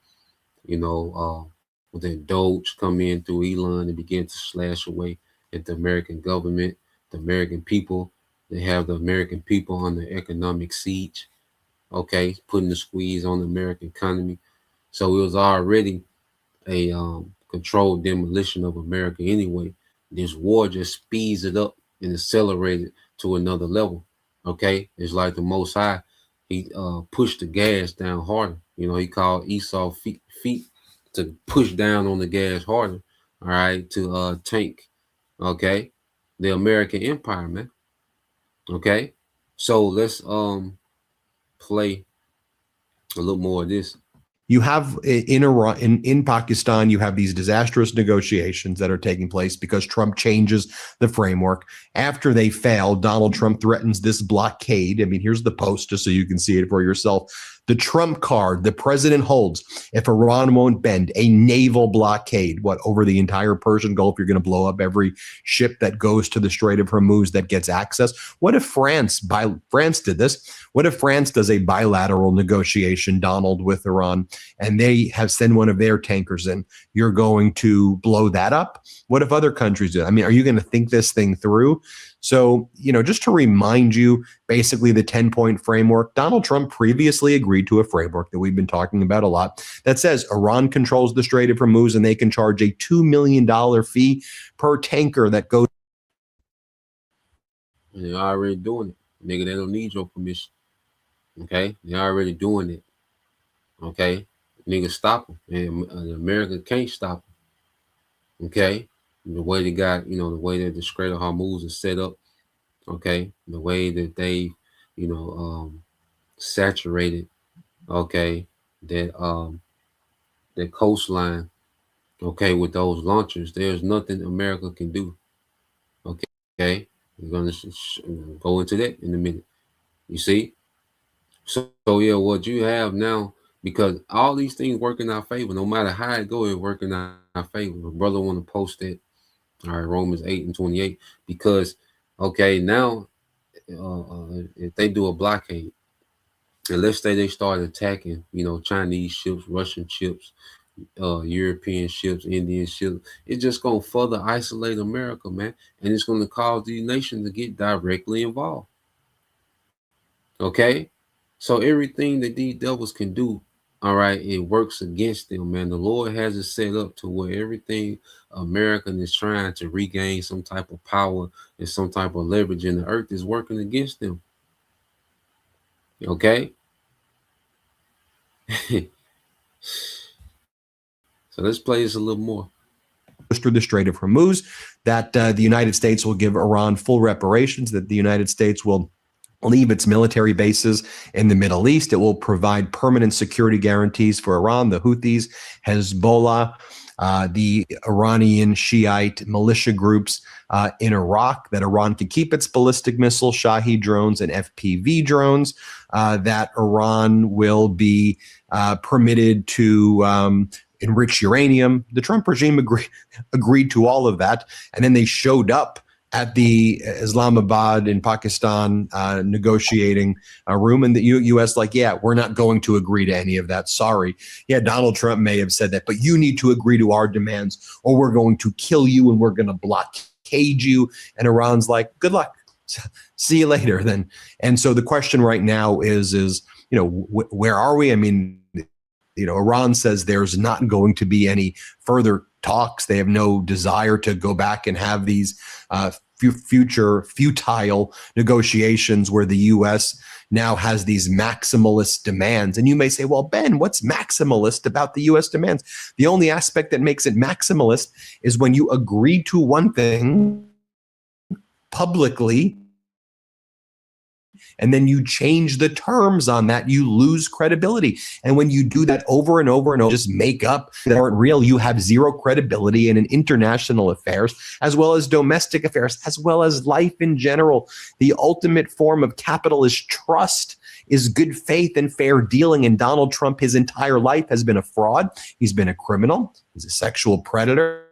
you know, then Doge come in through Elon and begin to slash away at the American government, the American people. They have the American people under economic siege, okay, putting the squeeze on the American economy. So it was already a controlled demolition of America anyway. This war just speeds it up and accelerates it to another level, okay. It's like the Most High, he pushed the gas down harder. You know, he called Esau feet to push down on the gas harder, all right, to tank, okay, the American empire, man. Okay. So let's play a little more of this. you have in Iran, in Pakistan, you have these disastrous negotiations that are taking place because Trump changes the framework. After they fail, Donald Trump threatens this blockade. I mean, here's the post just so you can see it for yourself. The Trump card the president holds if Iran won't bend, a naval blockade, over the entire Persian Gulf. You're going to blow up every ship that goes to the Strait of Hormuz that gets access. What if France did this? What if France does a bilateral negotiation, Donald, with Iran, and they have sent one of their tankers in? You're going to blow that up? What if other countries do it? I mean, are you going to think this thing through? So, just to remind you, basically the 10-point framework, Donald Trump previously agreed to a framework that we've been talking about a lot that says Iran controls the Strait of Hormuz and they can charge a $2 million fee per tanker that goes. They're already doing it. Nigga, they don't need your permission. Okay? They're already doing it. Okay? Nigga, stop them. And America can't stop them. Okay? The way they got, the way that the Strait of Hormuz is set up, Okay, the way that they, saturated, okay, that coastline, okay, with those launchers. There's nothing America can do. Okay, we're gonna go into that in a minute. You see, so yeah, what you have now, because all these things work in our favor, no matter how it go, it work in our favor. The brother want to post it. All right, Romans 8:28, because okay, now if they do a blockade, and let's say they start attacking, Chinese ships, Russian ships, European ships, Indian ships, it's just gonna further isolate America, man, and it's gonna cause these nations to get directly involved. Okay, so everything that these devils can do, all right, it works against them, man. The Lord has it set up to where everything American is trying to regain some type of power and some type of leverage in the earth is working against them. Okay. So let's play this a little more. Through the Strait of Hormuz, that the United States will give Iran full reparations, that the United States will leave its military bases in the Middle East. It will provide permanent security guarantees for Iran, the Houthis, Hezbollah, the Iranian Shiite militia groups in Iraq, that Iran can keep its ballistic missiles, Shahed drones, and FPV drones, that Iran will be permitted to enrich uranium. The Trump regime agreed to all of that, and then they showed up at the Islamabad in Pakistan negotiating room, and the U.S. like, yeah, we're not going to agree to any of that. Sorry. Yeah, Donald Trump may have said that, but you need to agree to our demands, or we're going to kill you and we're going to blockade you. And Iran's like, good luck. See you later then. And so the question right now is where are we? I mean, Iran says there's not going to be any further talks. They have no desire to go back and have these future futile negotiations where the U.S. now has these maximalist demands. And you may say, well, Ben, what's maximalist about the U.S. demands? The only aspect that makes it maximalist is when you agree to one thing publicly, and then you change the terms on that, you lose credibility. And when you do that over and over and over, just make up that aren't real, you have zero credibility in international affairs, as well as domestic affairs, as well as life in general. The ultimate form of capital is trust, is good faith and fair dealing. And Donald Trump, his entire life, has been a fraud. He's been a criminal. He's a sexual predator.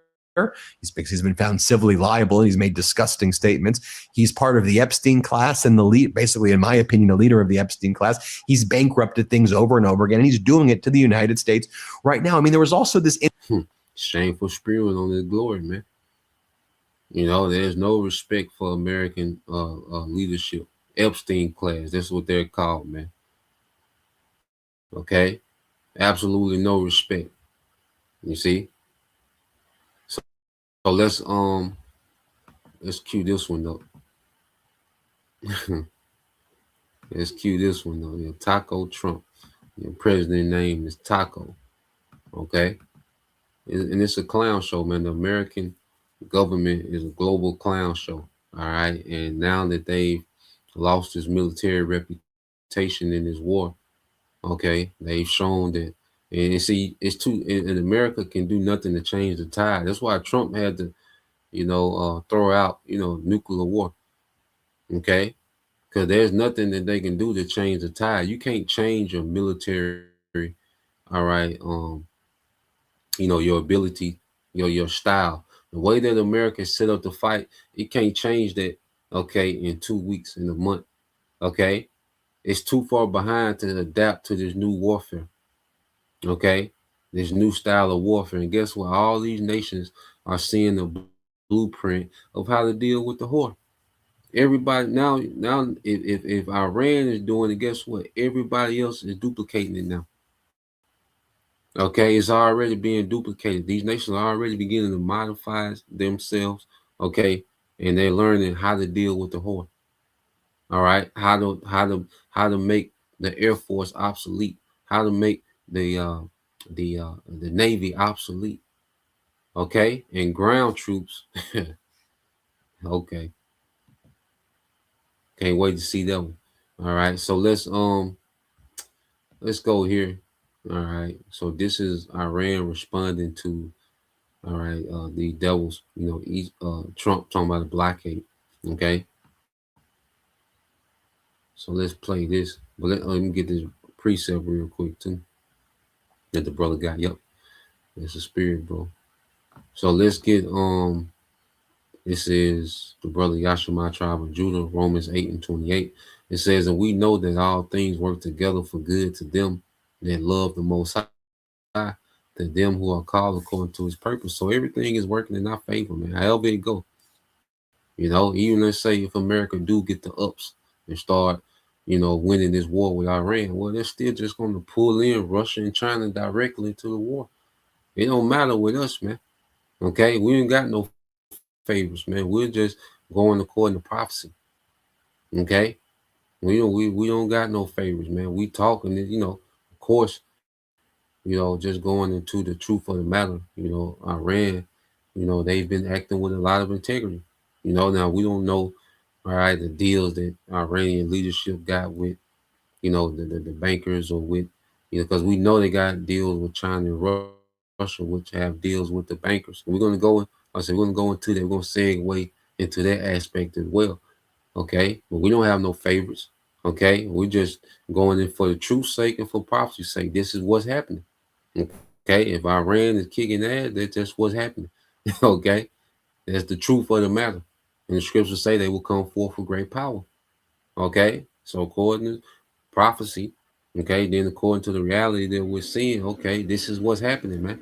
He's been found civilly liable, and he's made disgusting statements. He's part of the Epstein class and the lead, basically, in my opinion, the leader of the Epstein class. He's bankrupted things over and over again, and he's doing it to the United States right now. I mean, there was also this shameful spewing on his glory, man. There's no respect for American leadership. Epstein class, that's what they're called, man. Okay, absolutely no respect. You see. So let's cue this one up. Let's cue this one up. Yeah, Taco Trump. Your president name is Taco. Okay. And it's a clown show, man. The American government is a global clown show. All right. And now that they've lost its military reputation in this war, okay, they've shown that. And see, it's too, and America can do nothing to change the tide. That's why Trump had to, throw out, nuclear war. Okay. Because there's nothing that they can do to change the tide. You can't change your military, all right, your ability, your style. The way that America is set up to fight, it can't change that, okay, in 2 weeks, in a month. Okay. It's too far behind to adapt to this new warfare. Okay, this new style of warfare. And guess what? All these nations are seeing the blueprint of how to deal with the whore. Everybody now, if Iran is doing it, guess what? Everybody else is duplicating it now. Okay, it's already being duplicated. These nations are already beginning to modify themselves. Okay, and they're learning how to deal with the whore. All right, how to make the Air Force obsolete, how to make the Navy obsolete. Okay, and ground troops. Okay. Can't wait to see that one. All right, so let's go here. All right, so this is Iran responding to, all right, the devils, Trump talking about a blockade. Okay, so let's play this, but let me get this precept real quick too that the brother got. Yep, it's a spirit, bro. So let's get this is the brother Yashima tribe of Judah, Romans 8:28. It says, and we know that all things work together for good to them that love the Most High, to them who are called according to his purpose. So everything is working in our favor, man. However it go. Even let's say if America do get the ups and start, winning this war with Iran, well, they're still just going to pull in Russia and China directly to the war. It don't matter with us, man. Okay, we ain't got no favors, man. We're just going according to prophecy. Okay, we don't got no favors, man. We talking, of course, just going into the truth of the matter. Iran, they've been acting with a lot of integrity. Now we don't know, all right, the deals that Iranian leadership got with, the bankers or with, because we know they got deals with China and Russia, which have deals with the bankers. We're going to go, we're going to go into that. We're going to segue into that aspect as well. Okay, but we don't have no favorites. Okay, we're just going in for the truth's sake and for prophecy's sake. This is what's happening. Okay, if Iran is kicking ass, that's just what's happening. Okay, that's the truth of the matter. And the scriptures say they will come forth with great power. Okay, so according to prophecy, okay, then according to the reality that we're seeing, okay, this is what's happening, man.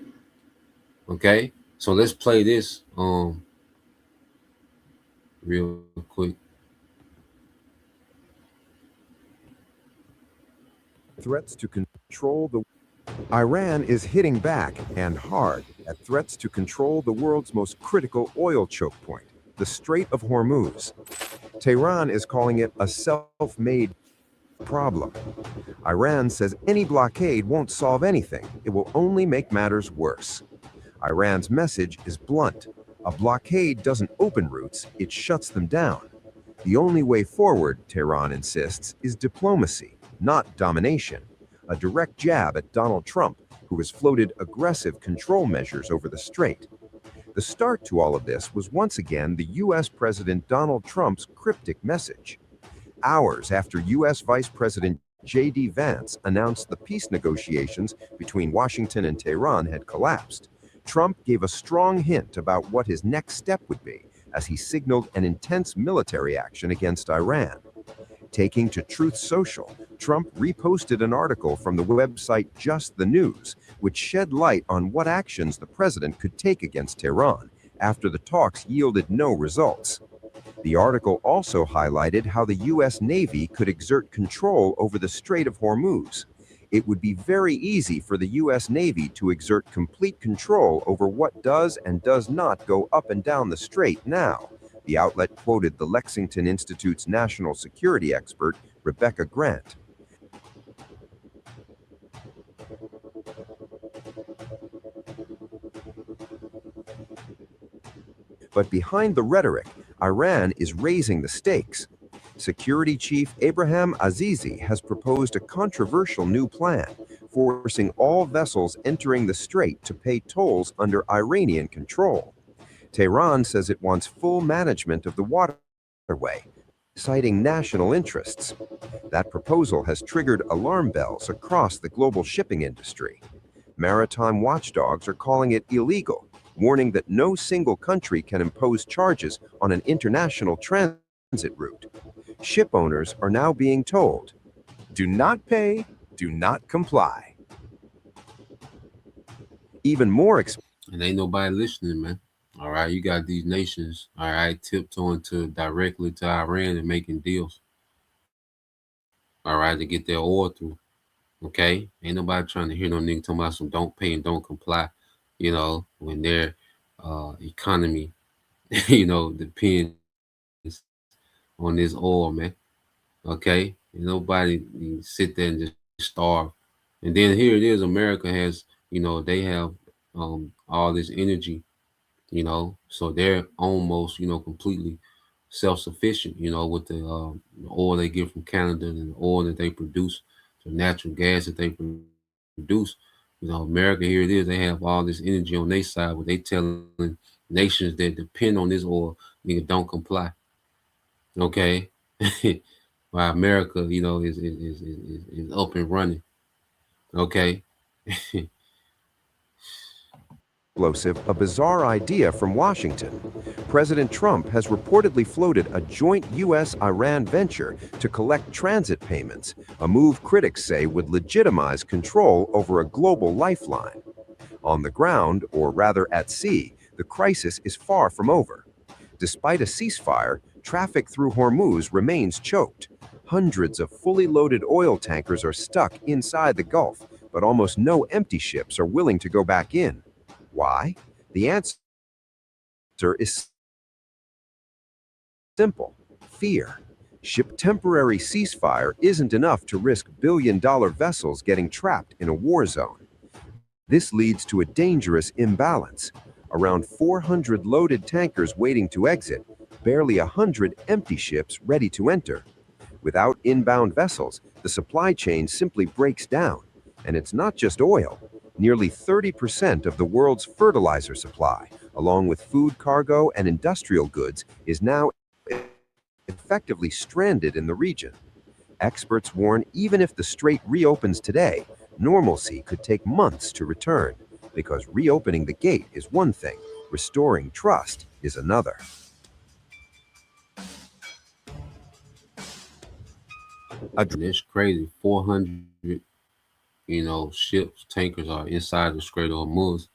Okay, so let's play this real quick. Threats to control the Iran is hitting back and hard at threats to control the world's most critical oil choke point, the Strait of Hormuz. Tehran is calling it a self-made problem. Iran says any blockade won't solve anything. It will only make matters worse. Iran's message is blunt. A blockade doesn't open routes, it shuts them down. The only way forward, Tehran insists, is diplomacy, not domination. A direct jab at Donald Trump, who has floated aggressive control measures over the strait. The start to all of this was once again the U.S. President Donald Trump's cryptic message. Hours after U.S. Vice President J.D. Vance announced the peace negotiations between Washington and Tehran had collapsed, Trump gave a strong hint about what his next step would be as he signaled an intense military action against Iran. Taking to Truth Social, Trump reposted an article from the website Just the News, which shed light on what actions the president could take against Tehran after the talks yielded no results. The article also highlighted how the U.S. Navy could exert control over the Strait of Hormuz. It would be very easy for the U.S. Navy to exert complete control over what does and does not go up and down the strait now. The outlet quoted the Lexington Institute's national security expert, Rebecca Grant. But behind the rhetoric, Iran is raising the stakes. Security Chief Abraham Azizi has proposed a controversial new plan, forcing all vessels entering the strait to pay tolls under Iranian control. Tehran says it wants full management of the waterway, citing national interests. That proposal has triggered alarm bells across the global shipping industry. Maritime watchdogs are calling it illegal, warning that no single country can impose charges on an international transit route. Ship owners are now being told, do not pay, do not comply. Even more and ain't nobody listening, man. All right, you got these nations, all right, tiptoeing directly to Iran and making deals. All right, to get their oil through. Okay, ain't nobody trying to hear no nigga talking about some don't pay and don't comply. When their economy, depends on this oil, man. Okay, and nobody sit there and just starve. And then here it is, America has, they have all this energy, so they're almost, completely self-sufficient, with the oil they get from Canada and the oil that they produce, the natural gas that they produce. America, here it is, they have all this energy on their side, but they telling nations that depend on this oil, nigga, don't comply. Okay. While America, is up and running. Okay. Explosive, a bizarre idea from Washington. President Trump has reportedly floated a joint U.S.-Iran venture to collect transit payments, a move critics say would legitimize control over a global lifeline. On the ground, or rather at sea, the crisis is far from over. Despite a ceasefire, traffic through Hormuz remains choked. Hundreds of fully loaded oil tankers are stuck inside the Gulf, but almost no empty ships are willing to go back in. Why? The answer is simple: fear. Temporary ceasefire isn't enough to risk billion-dollar vessels getting trapped in a war zone. This leads to a dangerous imbalance. Around 400 loaded tankers waiting to exit, barely 100 empty ships ready to enter. Without inbound vessels, the supply chain simply breaks down. And it's not just oil. Nearly 30% of the world's fertilizer supply, along with food cargo and industrial goods, is now effectively stranded in the region. Experts warn even if the strait reopens today, normalcy could take months to return, because reopening the gate is one thing, restoring trust is another. It's crazy. 400, ships, tankers are inside the Strait of Hormuz.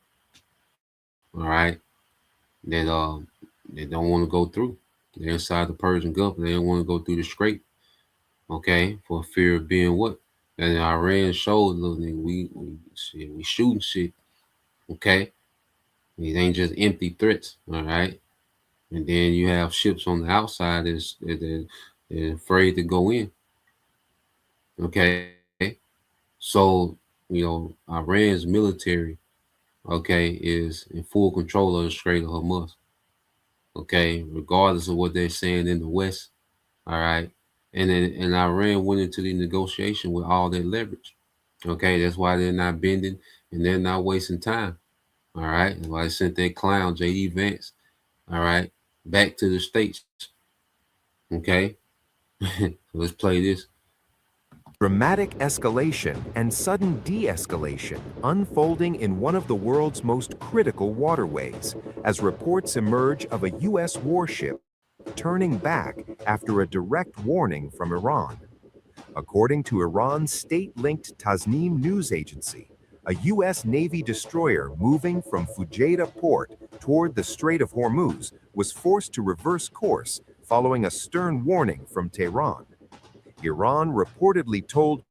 All right, that they don't want to go through. They're inside the Persian Gulf. They don't want to go through the Strait. Okay, for fear of being what? And Iran showed, little nigga, we shooting shit. Okay, it ain't just empty threats. All right, and then you have ships on the outside they're afraid to go in. Okay, so Iran's military, okay, is in full control of the Strait of Hormuz. Okay, regardless of what they're saying in the West. All right, and Iran went into the negotiation with all their leverage. Okay, that's why they're not bending and they're not wasting time. All right, that's why they sent that clown J.D. Vance. All right, back to the States. Okay, so let's play this. Dramatic escalation and sudden de-escalation unfolding in one of the world's most critical waterways as reports emerge of a U.S. warship turning back after a direct warning from Iran. According to Iran's state-linked Tasnim news agency, a U.S. Navy destroyer moving from Fujairah port toward the Strait of Hormuz was forced to reverse course following a stern warning from Tehran. Iran reportedly told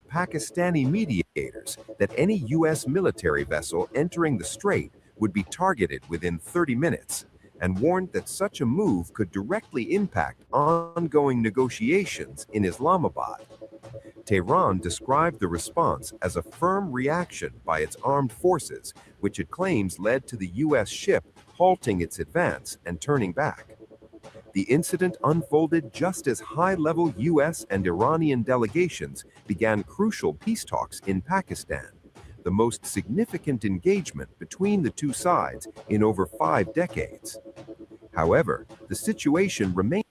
Pakistani mediators that any U.S. military vessel entering the strait would be targeted within 30 minutes and warned that such a move could directly impact ongoing negotiations in Islamabad. Tehran described the response as a firm reaction by its armed forces, which it claims led to the U.S. ship halting its advance and turning back. The incident unfolded just as high-level U.S. and Iranian delegations began crucial peace talks in Pakistan, the most significant engagement between the two sides in over 5 decades. However, the situation remains.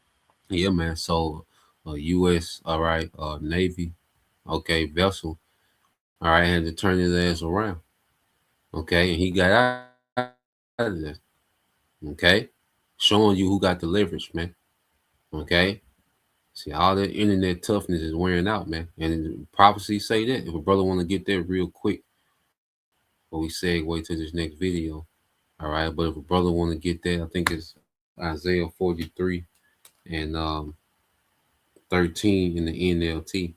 Yeah, man. So, U.S. Navy, okay, vessel, all right, had to turn his ass around. Okay, and he got out of there. Okay. Showing you who got the leverage, man. Okay. See, all that internet toughness is wearing out, man. And prophecies say that. If a brother want to get there real quick, but we segue to this next video. All right. But if a brother want to get there, I think it's Isaiah 43 and 13 in the NLT.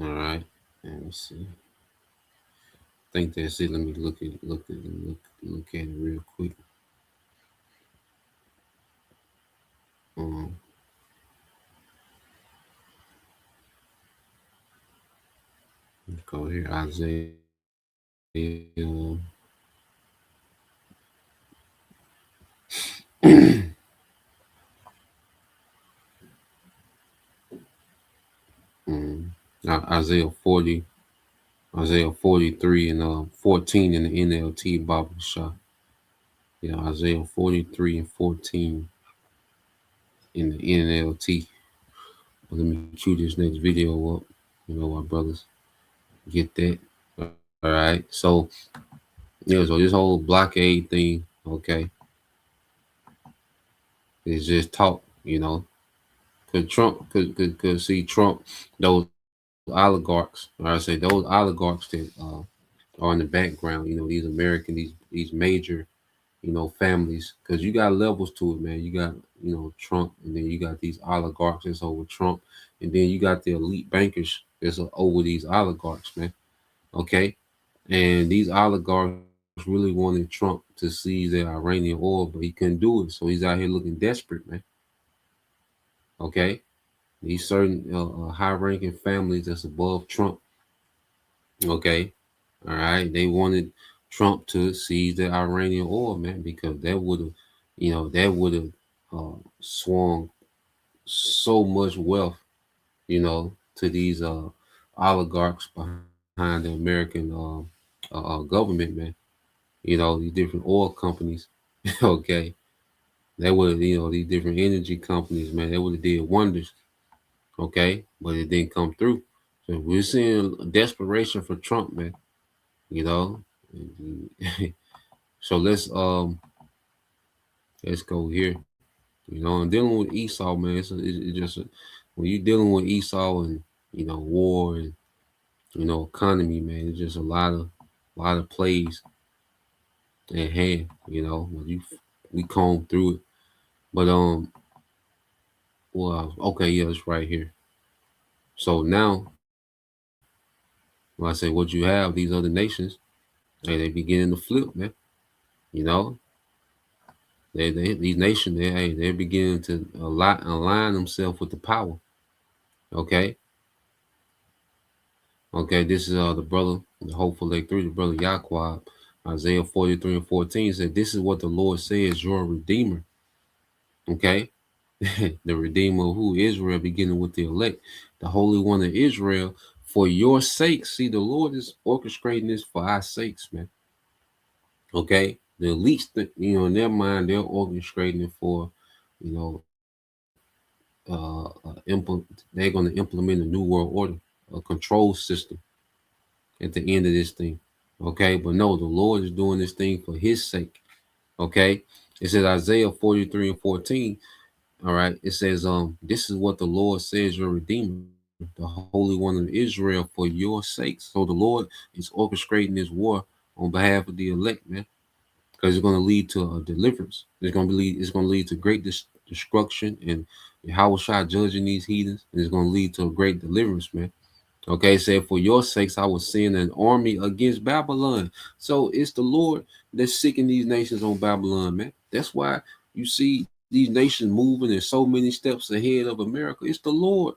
All right. Let me see. I think that's it. Let me look at it real quick. Let's go here, Isaiah. Isaiah 40, Isaiah 43 and 14 in the NLT Bible shot. Yeah, Isaiah 43 and 14 in the NLT. But let me cue this next video up. My brothers get that. All right. So so this whole blockade thing, okay, is just talk, Could Trump could see Trump, those oligarchs, or I say those oligarchs that are in the background, these American, these major, families, because you got levels to it, man. You got, Trump, and then you got these oligarchs that's over Trump, and then you got the elite bankers that's over these oligarchs, man. Okay. And these oligarchs really wanted Trump to seize their Iranian oil, but he couldn't do it. So he's out here looking desperate, man. Okay. These certain high-ranking families that's above Trump. Okay. All right. They wanted Trump to seize the Iranian oil, man, because that would have, swung so much wealth, to these oligarchs behind the American government, man. These different oil companies. Okay. That would have, these different energy companies, man, they would have did wonders. Okay. But it didn't come through. So we're seeing desperation for Trump, man. So let's go here. And dealing with Esau, man, it's just when you're dealing with Esau and war and economy, man, it's just a lot of plays at hand. We comb through it, but okay, yeah, it's right here. So now, when I say what you have, these other nations, they beginning to flip, man. These nations, they're beginning to align themselves with the power. Okay. Okay, this is the brother, the hopeful Lake 3, the brother Yahweh, Isaiah 43 and 14 said, "This is what the Lord says, your Redeemer." Okay. The Redeemer of who? Israel, beginning with the elect, the Holy One of Israel, for your sake. See, the Lord is orchestrating this for our sakes, man. Okay. The least, in their mind, they're orchestrating it for, they're going to implement a new world order, a control system at the end of this thing. Okay. But no, the Lord is doing this thing for his sake. Okay. It says Isaiah 43 and 14. All right. It says, this is what the Lord says, your Redeemer, the Holy One of Israel, for your sake. So the Lord is orchestrating this war on behalf of the elect, man, because it's going to lead to a deliverance. It's going to lead to great destruction, and Yahweh Shah judging these heathens, and it's going to lead to a great deliverance, man. Okay, it said, for your sakes, I will send an army against Babylon. So it's the Lord that's sicking these nations on Babylon, man. That's why you see these nations moving and so many steps ahead of America. It's the Lord.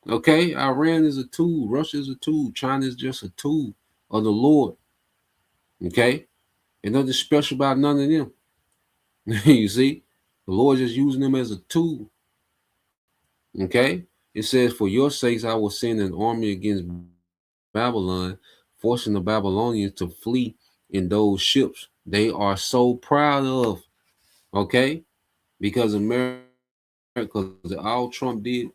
Okay, Iran is a tool. Russia is a tool. China is just a tool of the Lord. Okay, and nothing special about none of them. You see, the Lord just using them as a tool. Okay, it says, for your sakes, I will send an army against Babylon, forcing the Babylonians to flee in those ships they are so proud of. Okay, because America, all Trump did,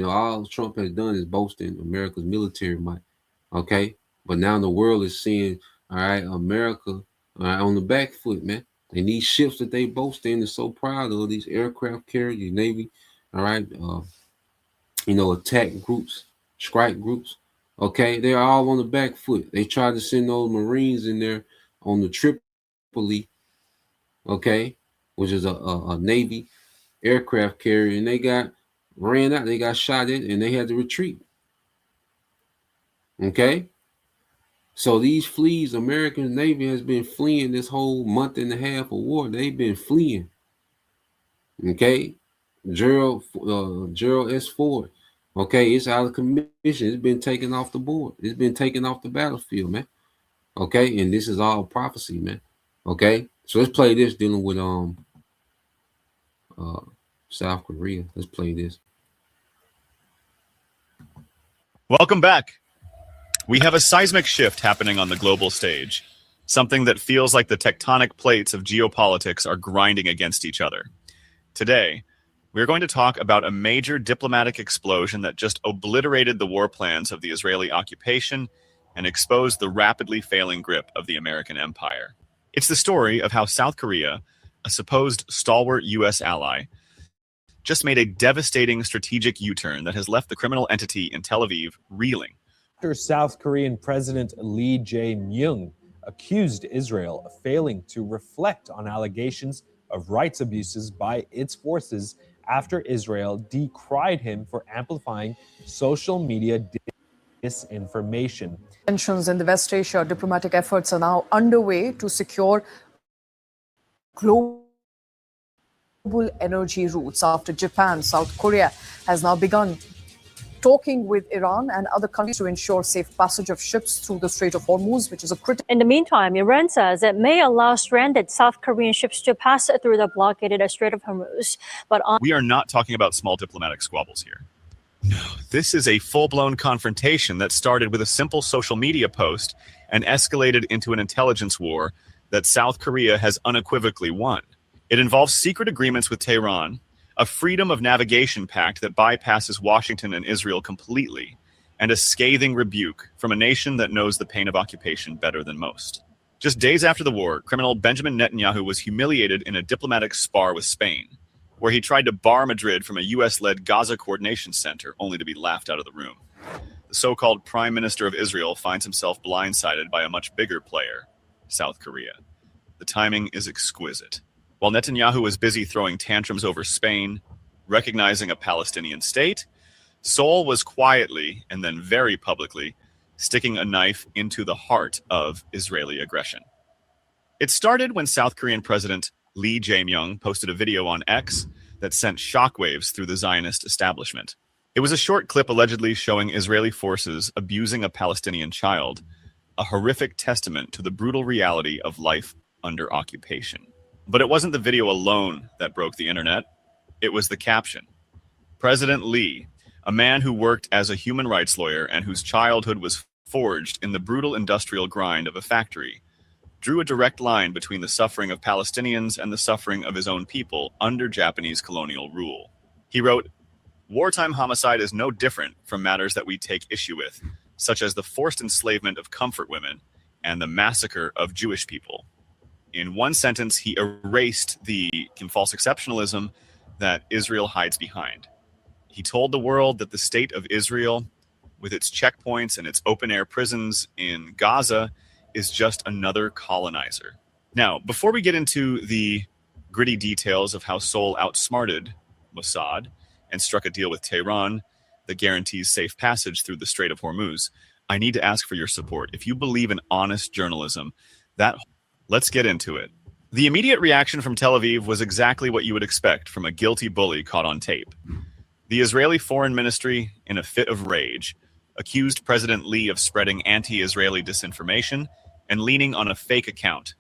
all Trump has done is boasting America's military might. Okay, but now the world is seeing, all right, America, all right, on the back foot, man. And these ships that they boast in is so proud of, these aircraft carriers, Navy, all right, attack groups, strike groups. Okay, they're all on the back foot. They tried to send those Marines in there on the Tripoli, okay, which is a Navy aircraft carrier, and they got ran out. They got shot at, and they had to retreat. Okay, so these flees, American Navy has been fleeing this whole month and a half of war. They've been fleeing. Okay, Gerald S. Ford. Okay, it's out of commission. It's been taken off the board. It's been taken off the battlefield, man. Okay, and this is all prophecy, man. Okay, so let's play this dealing with South Korea. Let's play this. Welcome back. We have a seismic shift happening on the global stage, something that feels like the tectonic plates of geopolitics are grinding against each other. Today, we're going to talk about a major diplomatic explosion that just obliterated the war plans of the Israeli occupation and exposed the rapidly failing grip of the American empire. It's the story of how South Korea, a supposed stalwart U.S. ally, just made a devastating strategic U-turn that has left the criminal entity in Tel Aviv reeling. After South Korean President Lee Jae-myung accused Israel of failing to reflect on allegations of rights abuses by its forces after Israel decried him for amplifying social media disinformation. Tensions in the West Asia, diplomatic efforts are now underway to secure global energy routes after Japan. South Korea has now begun talking with Iran and other countries to ensure safe passage of ships through the Strait of Hormuz, which is a critical. In the meantime, Iran says it may allow stranded South Korean ships to pass through the blockaded Strait of Hormuz. But we are not talking about small diplomatic squabbles here. No, this is a full-blown confrontation that started with a simple social media post and escalated into an intelligence war that South Korea has unequivocally won. It involves secret agreements with Tehran, a freedom of navigation pact that bypasses Washington and Israel completely, and a scathing rebuke from a nation that knows the pain of occupation better than most. Just days after the war, criminal Benjamin Netanyahu was humiliated in a diplomatic spar with Spain, where he tried to bar Madrid from a US-led Gaza coordination center, only to be laughed out of the room. The so-called Prime Minister of Israel finds himself blindsided by a much bigger player, South Korea. The timing is exquisite. While Netanyahu was busy throwing tantrums over Spain, recognizing a Palestinian state, Seoul was quietly, and then very publicly, sticking a knife into the heart of Israeli aggression. It started when South Korean President Lee Jae-myung posted a video on X that sent shockwaves through the Zionist establishment. It was a short clip allegedly showing Israeli forces abusing a Palestinian child, a horrific testament to the brutal reality of life under occupation. But it wasn't the video alone that broke the internet. It was the caption. President Lee, a man who worked as a human rights lawyer and whose childhood was forged in the brutal industrial grind of a factory, drew a direct line between the suffering of Palestinians and the suffering of his own people under Japanese colonial rule. He wrote, "Wartime homicide is no different from matters that we take issue with, such as the forced enslavement of comfort women and the massacre of Jewish people." In one sentence, he erased the false exceptionalism that Israel hides behind. He told the world that the state of Israel, with its checkpoints and its open-air prisons in Gaza, is just another colonizer. Now, before we get into the gritty details of how Seoul outsmarted Mossad and struck a deal with Tehran that guarantees safe passage through the Strait of Hormuz, I need to ask for your support. If you believe in honest journalism, let's get into it. The immediate reaction from Tel Aviv was exactly what you would expect from a guilty bully caught on tape. The Israeli Foreign Ministry, in a fit of rage, accused President Lee of spreading anti-Israeli disinformation and leaning on a fake account.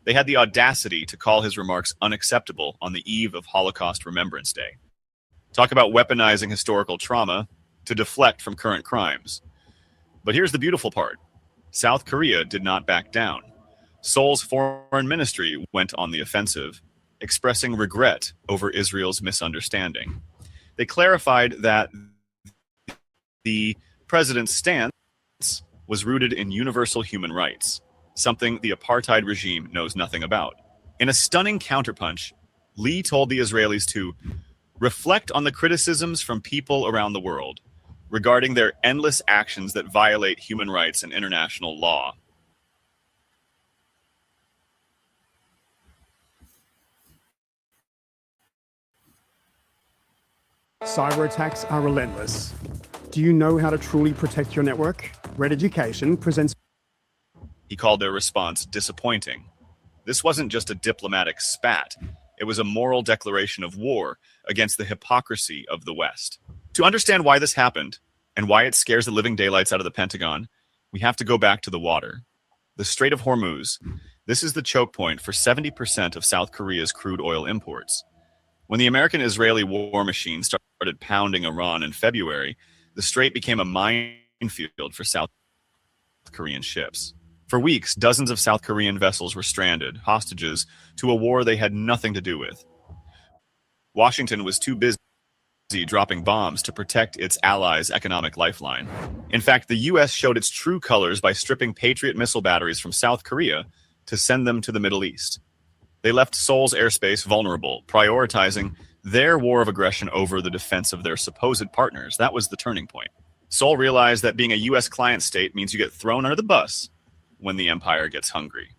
They had the audacity to call his remarks unacceptable on the eve of Holocaust Remembrance Day. Talk about weaponizing historical trauma to deflect from current crimes. But here's the beautiful part. South Korea did not back down. Seoul's foreign ministry went on the offensive, expressing regret over Israel's misunderstanding. They clarified that the president's stance was rooted in universal human rights, something the apartheid regime knows nothing about. In a stunning counterpunch, Lee told the Israelis to reflect on the criticisms from people around the world regarding their endless actions that violate human rights and international law. Cyber attacks are relentless. Do you know how to truly protect your network? Red Education presents. He called their response disappointing. This wasn't just a diplomatic spat. It was a moral declaration of war against the hypocrisy of the West. To understand why this happened and why it scares the living daylights out of the Pentagon, we have to go back to the water. The Strait of Hormuz. This is the choke point for 70% of South Korea's crude oil imports. When the American-Israeli war machine started pounding Iran in February, the strait became a mining minefield for South Korean ships. For weeks, dozens of South Korean vessels were stranded, hostages to a war they had nothing to do with. Washington was too busy dropping bombs to protect its allies' economic lifeline. In fact, the U.S. showed its true colors by stripping Patriot missile batteries from South Korea to send them to the Middle East. They left Seoul's airspace vulnerable, prioritizing their war of aggression over the defense of their supposed partners. That was the turning point. Seoul realized that being a U.S. client state means you get thrown under the bus when the empire gets hungry.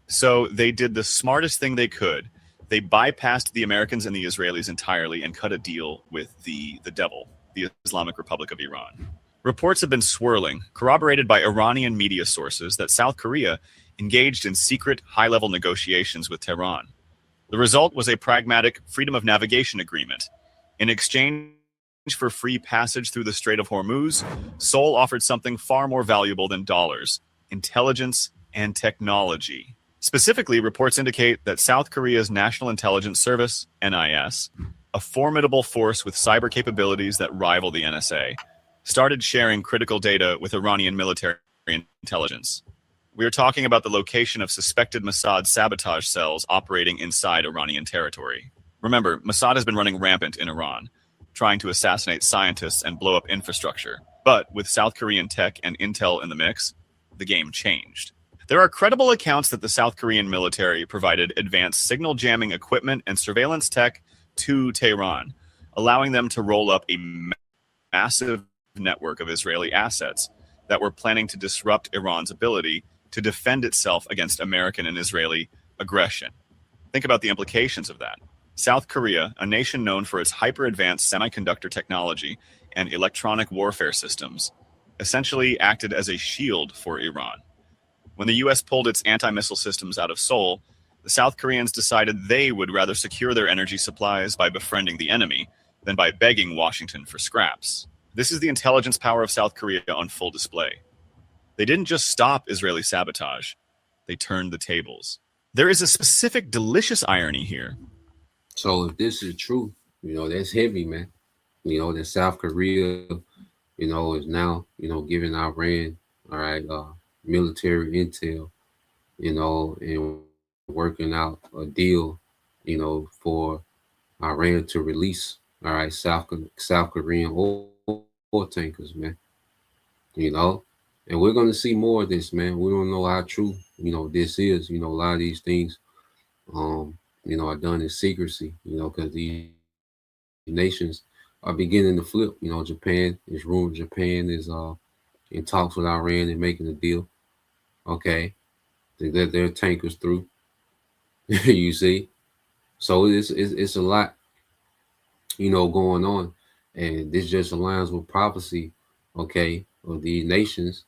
So they did the smartest thing they could. They bypassed the Americans and the Israelis entirely and cut a deal with the devil, the Islamic Republic of Iran. Reports have been swirling, corroborated by Iranian media sources, that South Korea engaged in secret, high-level negotiations with Tehran. The result was a pragmatic freedom of navigation agreement. In exchange for free passage through the Strait of Hormuz, Seoul offered something far more valuable than dollars: intelligence and technology. Specifically, reports indicate that South Korea's National Intelligence Service, NIS, a formidable force with cyber capabilities that rival the NSA, started sharing critical data with Iranian military intelligence. We are talking about the location of suspected Mossad sabotage cells operating inside Iranian territory. Remember, Mossad has been running rampant in Iran, trying to assassinate scientists and blow up infrastructure. But with South Korean tech and intel in the mix, the game changed. There are credible accounts that the South Korean military provided advanced signal jamming equipment and surveillance tech to Tehran, allowing them to roll up a massive network of Israeli assets that were planning to disrupt Iran's ability to defend itself against American and Israeli aggression. Think about the implications of that. South Korea, a nation known for its hyper-advanced semiconductor technology and electronic warfare systems, essentially acted as a shield for Iran. When the U.S. pulled its anti-missile systems out of Seoul, the South Koreans decided they would rather secure their energy supplies by befriending the enemy than by begging Washington for scraps. This is the intelligence power of South Korea on full display. They didn't just stop Israeli sabotage, they turned the tables. There is a specific delicious irony here. So if this is true, that's heavy, man. That South Korea, is now, giving Iran, military intel, and working out a deal, for Iran to release, South Korean oil tankers, man. And we're going to see more of this, man. We don't know how true, this is. A lot of these things, are done in secrecy, because these nations are beginning to flip. Japan is rumored. Japan is in talks with Iran and making a deal. Okay, they let their tankers through. You see, so it's a lot, going on, and this just aligns with prophecy. Okay, of these nations.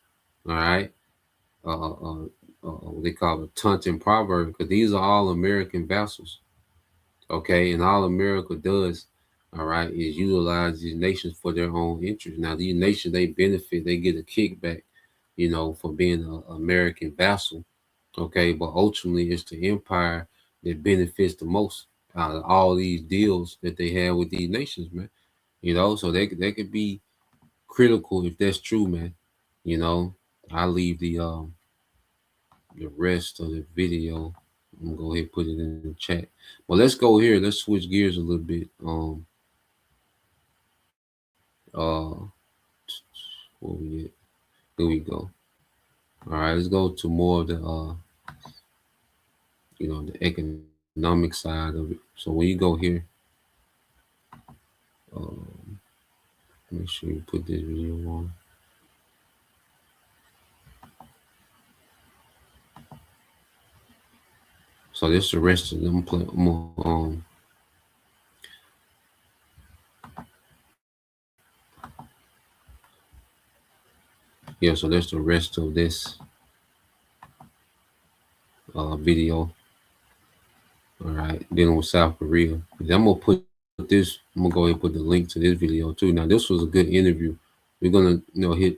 All right, they call it Tonton proverb, because these are all American vassals. Okay, and all America does, is utilize these nations for their own interest. Now, these nations, they benefit, they get a kickback, for being an American vassal. Okay, but ultimately, it's the empire that benefits the most out of all these deals that they have with these nations, man. So they could be critical if that's true, man. I'll leave the rest of the video. I'm gonna go ahead and put it in the chat. Well, let's go here. Let's switch gears a little bit. Where we at? Here we go. All right, let's go to more of the the economic side of it. So when you go here, make sure you put this video on. So this is the rest of them. Yeah, so that's the rest of this video. All right, dealing with South Korea. Then I'm gonna put this. I'm gonna go ahead and put the link to this video too. Now, this was a good interview. We're gonna, hit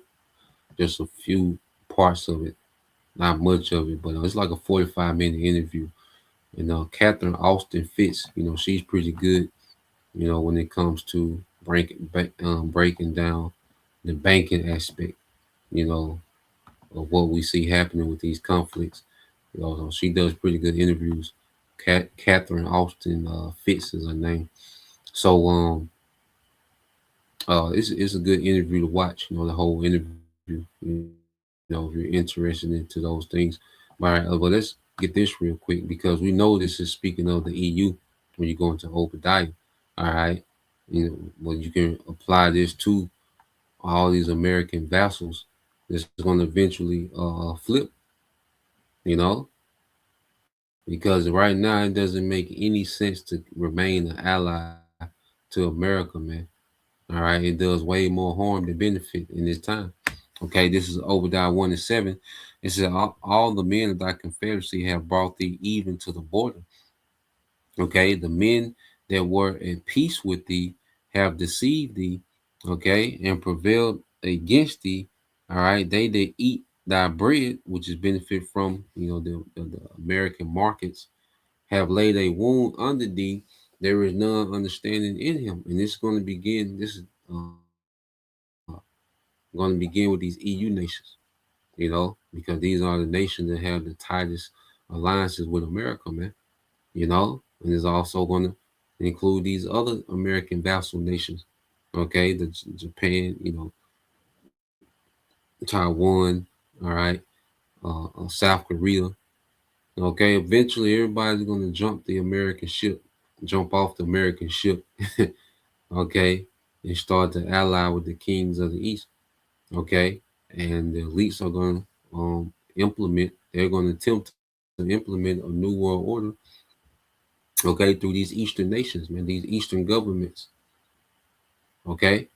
just a few parts of it, not much of it, but it's like a 45-minute interview. And Catherine Austin Fitts, she's pretty good, when it comes to breaking down the banking aspect, you know, of what we see happening with these conflicts. You know, so she does pretty good interviews. Catherine Austin Fitz is her name. So it's a good interview to watch. You know, the whole interview. You know, if you're interested into those things. All right, well, let's get this real quick because we know this is speaking of the EU when you go into Obadiah. All right, you know, well, you can apply this to all these American vassals. This is going to eventually flip. You know, because right now it doesn't make any sense to remain an ally to America, man. All right, it does way more harm than benefit in this time. Okay, this is Obadiah 1:7. It says, all the men of thy confederacy have brought thee even to the border. Okay, the men that were at peace with thee have deceived thee, okay, and prevailed against thee. All right, they that eat thy bread, which is benefit from, you know, the American markets, have laid a wound under thee. There is none understanding in him. And this is going to begin, this is going to begin with these EU nations, you know, because these are the nations that have the tightest alliances with America, man, you know, and it's also going to include these other American vassal nations, okay, the Japan, you know, Taiwan, all right, South Korea, okay. Eventually, everybody's going to jump off the American ship, okay, and start to ally with the kings of the East, okay, and the elites are going to they're going to attempt to implement a new world order, okay, through these Eastern nations, man, these Eastern governments, okay,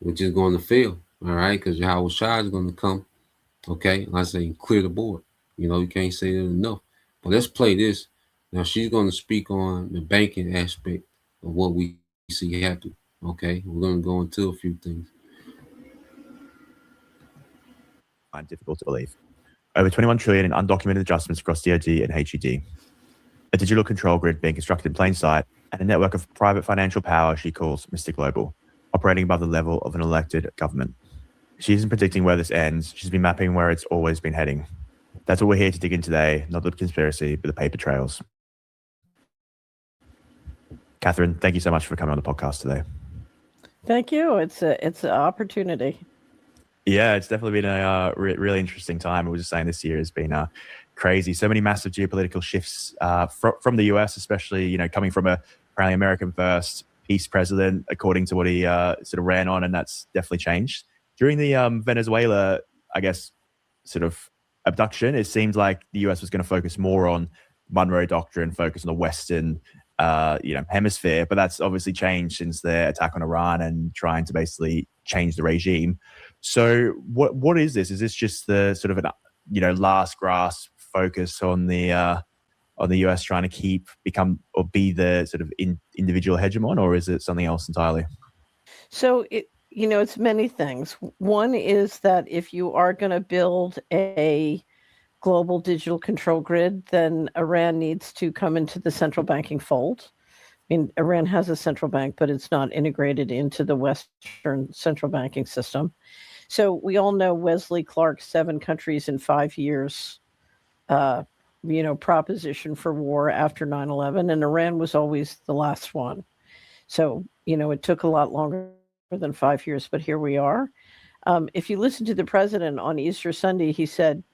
which is going to fail, all right, because Yahweh Shai is going to come, okay, like I say, clear the board. You know, you can't say that enough. But let's play this. Now, she's going to speak on the banking aspect of what we see happen, okay? We're going to go into a few things. Difficult to believe. Over 21 trillion in undocumented adjustments across DoD and HED. A digital control grid being constructed in plain sight, and a network of private financial power she calls Mr. Global, operating above the level of an elected government. She isn't predicting where this ends. She's been mapping where it's always been heading. That's what we're here to dig in today, not the conspiracy, but the paper trails. Catherine, thank you so much for coming on the podcast today. Thank you. It's an opportunity. Yeah, it's definitely been a really interesting time. I was just saying this year has been crazy. So many massive geopolitical shifts from the US, especially, you know, coming from a apparently American first peace president, according to what he sort of ran on, and that's definitely changed. During the Venezuela, I guess, sort of abduction, it seemed like the US was going to focus more on Monroe Doctrine, focus on the Western hemisphere, but that's obviously changed since the attack on Iran and trying to basically change the regime. So what is this? Is this just the sort of an last grasp focus on the US trying to be the sort of individual hegemon, or is it something else entirely? So it's many things. One is that if you are going to build a global digital control grid, then Iran needs to come into the central banking fold. I mean, Iran has a central bank, but it's not integrated into the Western central banking system. So we all know Wesley Clark's 7 countries in 5 years, proposition for war after 9/11, and Iran was always the last one. So, it took a lot longer than 5 years, but here we are. If you listen to the president on Easter Sunday, he said,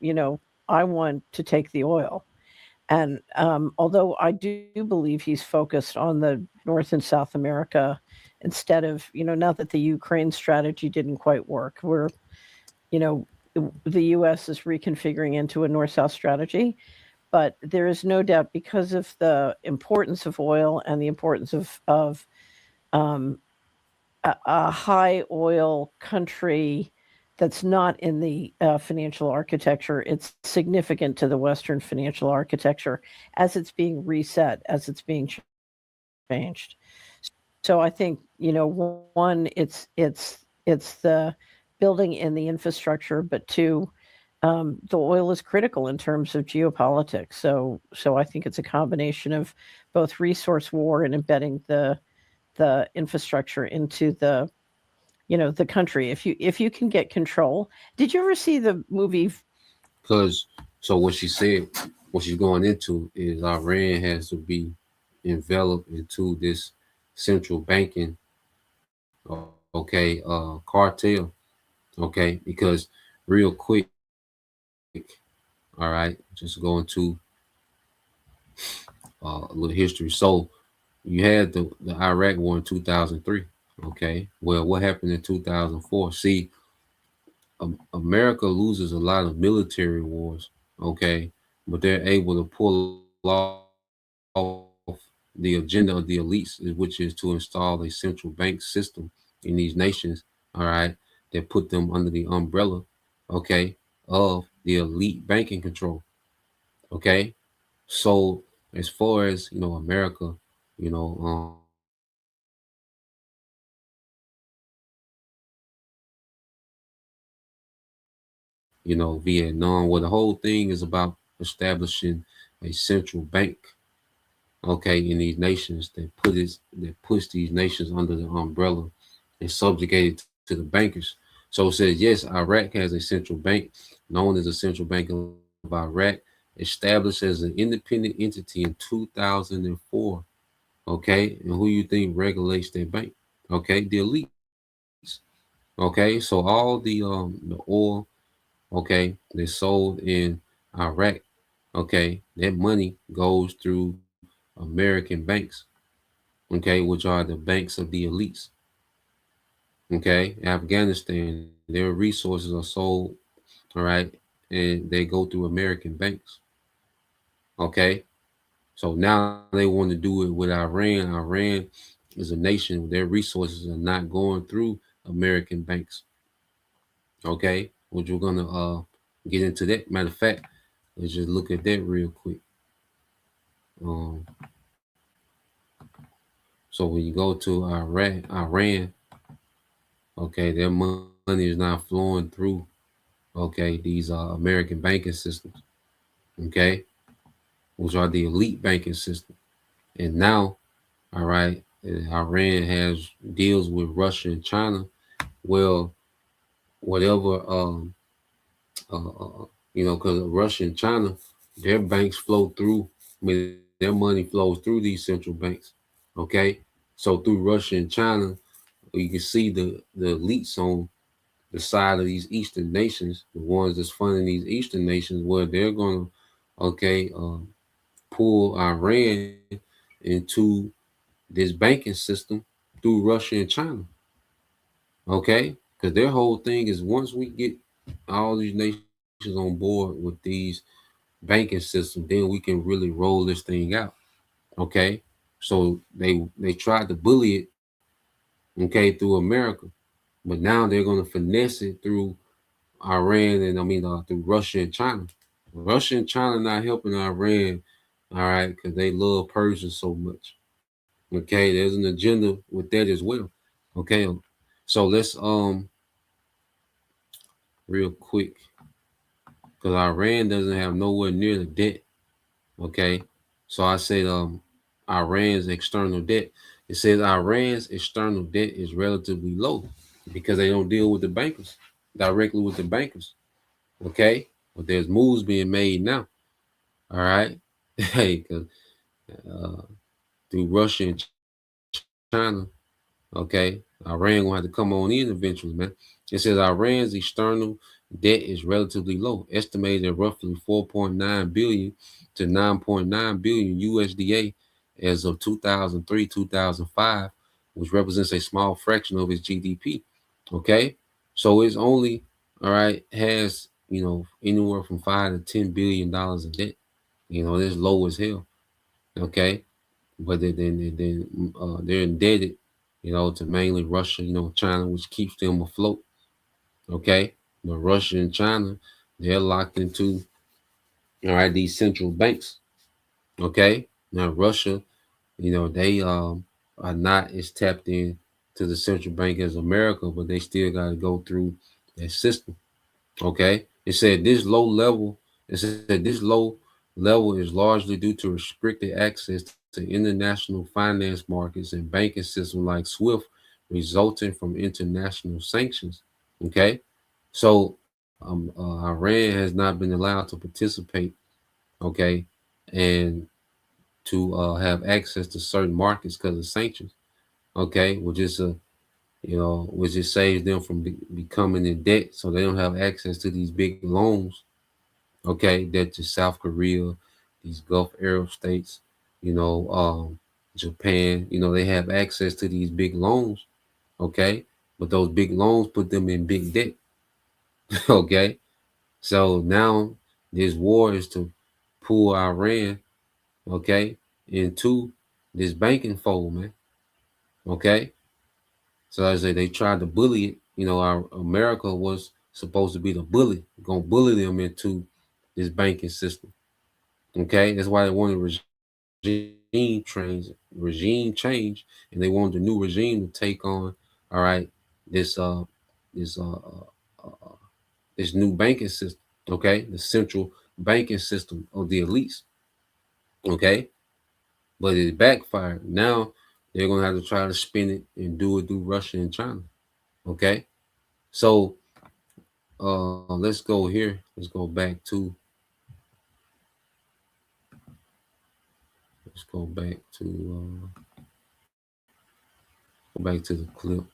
I want to take the oil. And although I do believe he's focused on the North and South America instead of, now that the Ukraine strategy didn't quite work, the U.S. is reconfiguring into a North-South strategy. But there is no doubt, because of the importance of oil and the importance of a high oil country that's not in the financial architecture, it's significant to the Western financial architecture as it's being reset, as it's being changed. So I think, one, it's the building in the infrastructure, but 2, the oil is critical in terms of geopolitics. So I think it's a combination of both resource war and embedding the infrastructure into the the country. If you can get control. Did you ever see the movie? Because so what she said, what she's going into is Iran has to be enveloped into this central banking, cartel, okay, because real quick, all right, just going to a little history. So you had the Iraq war in 2003, okay. Well, what happened in 2004? See, America loses a lot of military wars, okay, but they're able to pull off the agenda of the elites, which is to install a central bank system in these nations, all right, that put them under the umbrella, okay, of the elite banking control, okay. So as far as America, you know, Vietnam, well, the whole thing is about establishing a central bank, okay, in these nations that puts these nations under the umbrella and subjugated to the bankers. So it says, yes, Iraq has a central bank known as the Central Bank of Iraq, established as an independent entity in 2004. Okay, and who you think regulates that bank? Okay, the elites. Okay, so all the oil, okay, that's sold in Iraq, okay, that money goes through American banks, okay, which are the banks of the elites. Okay, Afghanistan, their resources are sold, all right, and they go through American banks. Okay, so now they want to do it with Iran. Iran is a nation, their resources are not going through American banks. Okay, which we're gonna get into that. Matter of fact, let's just look at that real quick. So when you go to Iran, okay, their money is not flowing through, okay, these American banking systems, okay, which are the elite banking system. And now, all right, Iran has deals with Russia and China. Well, whatever, because Russia and China, their banks flow through, their money flows through these central banks, okay? So through Russia and China, you can see the elites on the side of these Eastern nations, the ones that's funding these Eastern nations, where they're going to, pull Iran into this banking system through Russia and China, okay? Because their whole thing is once we get all these nations on board with these banking systems, then we can really roll this thing out, okay? So they tried to bully it, okay, through America, but now they're going to finesse it through Iran and through Russia and China. Russia and China not helping Iran, all right, because they love Persia so much. Okay, there's an agenda with that as well. Okay, so let's real quick, because Iran doesn't have nowhere near the debt. Okay, so I said Iran's external debt. It says Iran's external debt is relatively low because they don't deal with the bankers directly with the bankers. Okay, but there's moves being made now. All right, hey, because through Russia and China, okay, Iran gonna have to come on in eventually, man. It says Iran's external debt is relatively low, estimated at roughly 4.9 billion to 9.9 billion USDA as of 2003-2005, which represents a small fraction of its GDP. Okay, so it's only has anywhere from $5 to $10 billion in debt. That's low as hell. Okay, but then they're indebted, to mainly Russia, China, which keeps them afloat. Okay, but Russia and China, they're locked into these central banks. Okay, now Russia, they are not as tapped in to the central bank as America, but they still got to go through that system. Okay, it said this low level is largely due to restricted access to international finance markets and banking systems like SWIFT, resulting from international sanctions. Okay, so Iran has not been allowed to participate. Okay, and to have access to certain markets because of sanctions. Okay, which is which just saves them from becoming in debt, so they don't have access to these big loans. Okay, that to South Korea, these Gulf Arab states, Japan, they have access to these big loans. Okay, but those big loans put them in big debt. Okay, so now this war is to pull Iran, okay, into this banking fold, man. Okay, so as they tried to bully it, our America was supposed to be the bully, gonna bully them into this banking system. Okay, that's why they wanted regime change, and they wanted the new regime to take on, all right, this this uh, this new banking system. Okay, the central banking system of the elites. Okay, but it backfired. Now they're gonna have to try to spin it and do it through Russia and China. Okay, so let's go here. Let's go back to. Let's go back to the clip.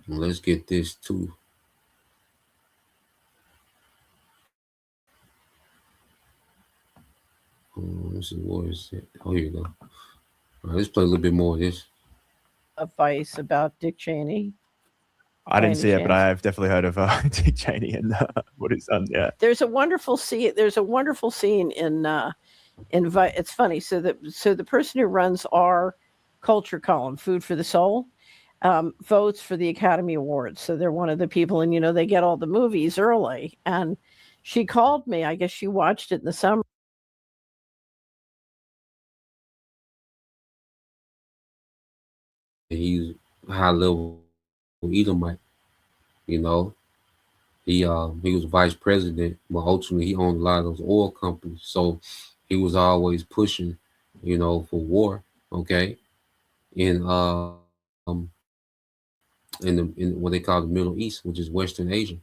And let's get this too. Let's see, what is it? Oh, here you go. All right, let's play a little bit more of this. Advice about Dick Cheney. I didn't see it, but I have definitely heard of Dick Cheney and what he's done. Yeah, There's a wonderful scene. There's a wonderful scene in it's funny. So the person who runs our culture column, Food for the Soul, votes for the Academy Awards. So they're one of the people, and they get all the movies early. And she called me. I guess she watched it in the summer. He's high level Edomite. He was vice president, but ultimately he owned a lot of those oil companies. So he was always pushing, for war. Okay, in what they call the Middle East, which is Western Asia.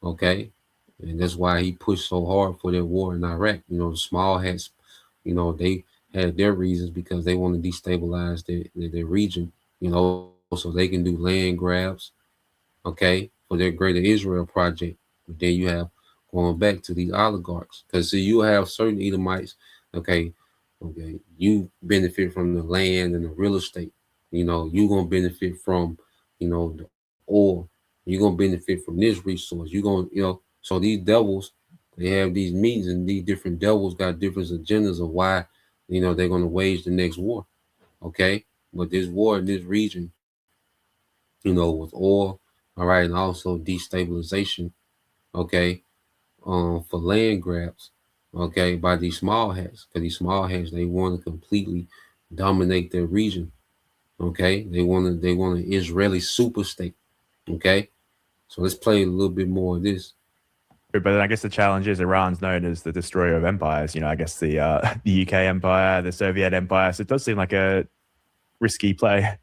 Okay, and that's why he pushed so hard for that war in Iraq. The small hats, they had their reasons because they want to destabilize their region. So they can do land grabs, okay, for their Greater Israel project. But then you have going back to these oligarchs, because you have certain Edomites, okay, you benefit from the land and the real estate. You're gonna benefit from, the oil. You're gonna benefit from this resource. You're gonna, so these devils, they have these meetings, and these different devils got different agendas of why, they're gonna wage the next war. Okay. But this war in this region, with oil, all right, and also destabilization, okay, for land grabs, okay, by these small hats, because these small hats, they want to completely dominate their region, okay. They want an Israeli super state, okay. So let's play a little bit more of this. But then I guess the challenge is Iran's known as the destroyer of empires. I guess the UK empire, the Soviet empire. So it does seem like a risky play.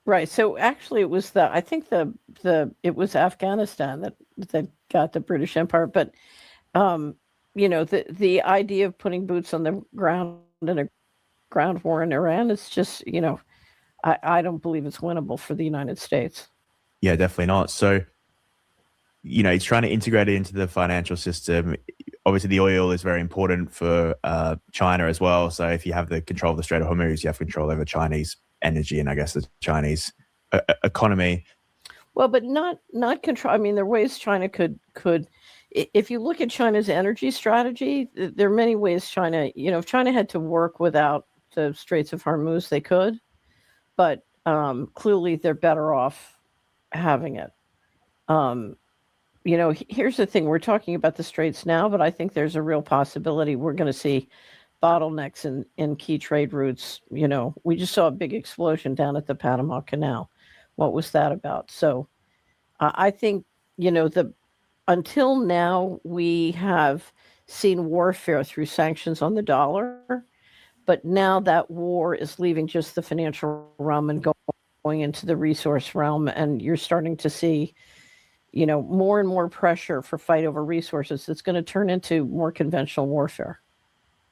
Right. So actually, it was it was Afghanistan that got the British Empire. But the idea of putting boots on the ground in a ground war in Iran is just I don't believe it's winnable for the United States. Yeah, definitely not. So he's trying to integrate it into the financial system. Obviously, the oil is very important for China as well. So if you have the control of the Strait of Hormuz, you have control over Chinese energy and I guess the Chinese economy. Well, but not control. I mean, there are ways China could. If you look at China's energy strategy, there are many ways China. If China had to work without the Straits of Hormuz, they could. But clearly, they're better off having it. Here's the thing. We're talking about the Straits now, but I think there's a real possibility we're going to see bottlenecks in key trade routes. You know, we just saw a big explosion down at the Panama Canal. What was that about? So I think, you know, until now we have seen warfare through sanctions on the dollar, but now that war is leaving just the financial realm and going into the resource realm, and you're starting to see, you know, more and more pressure for fight over resources. It's going to turn into more conventional warfare,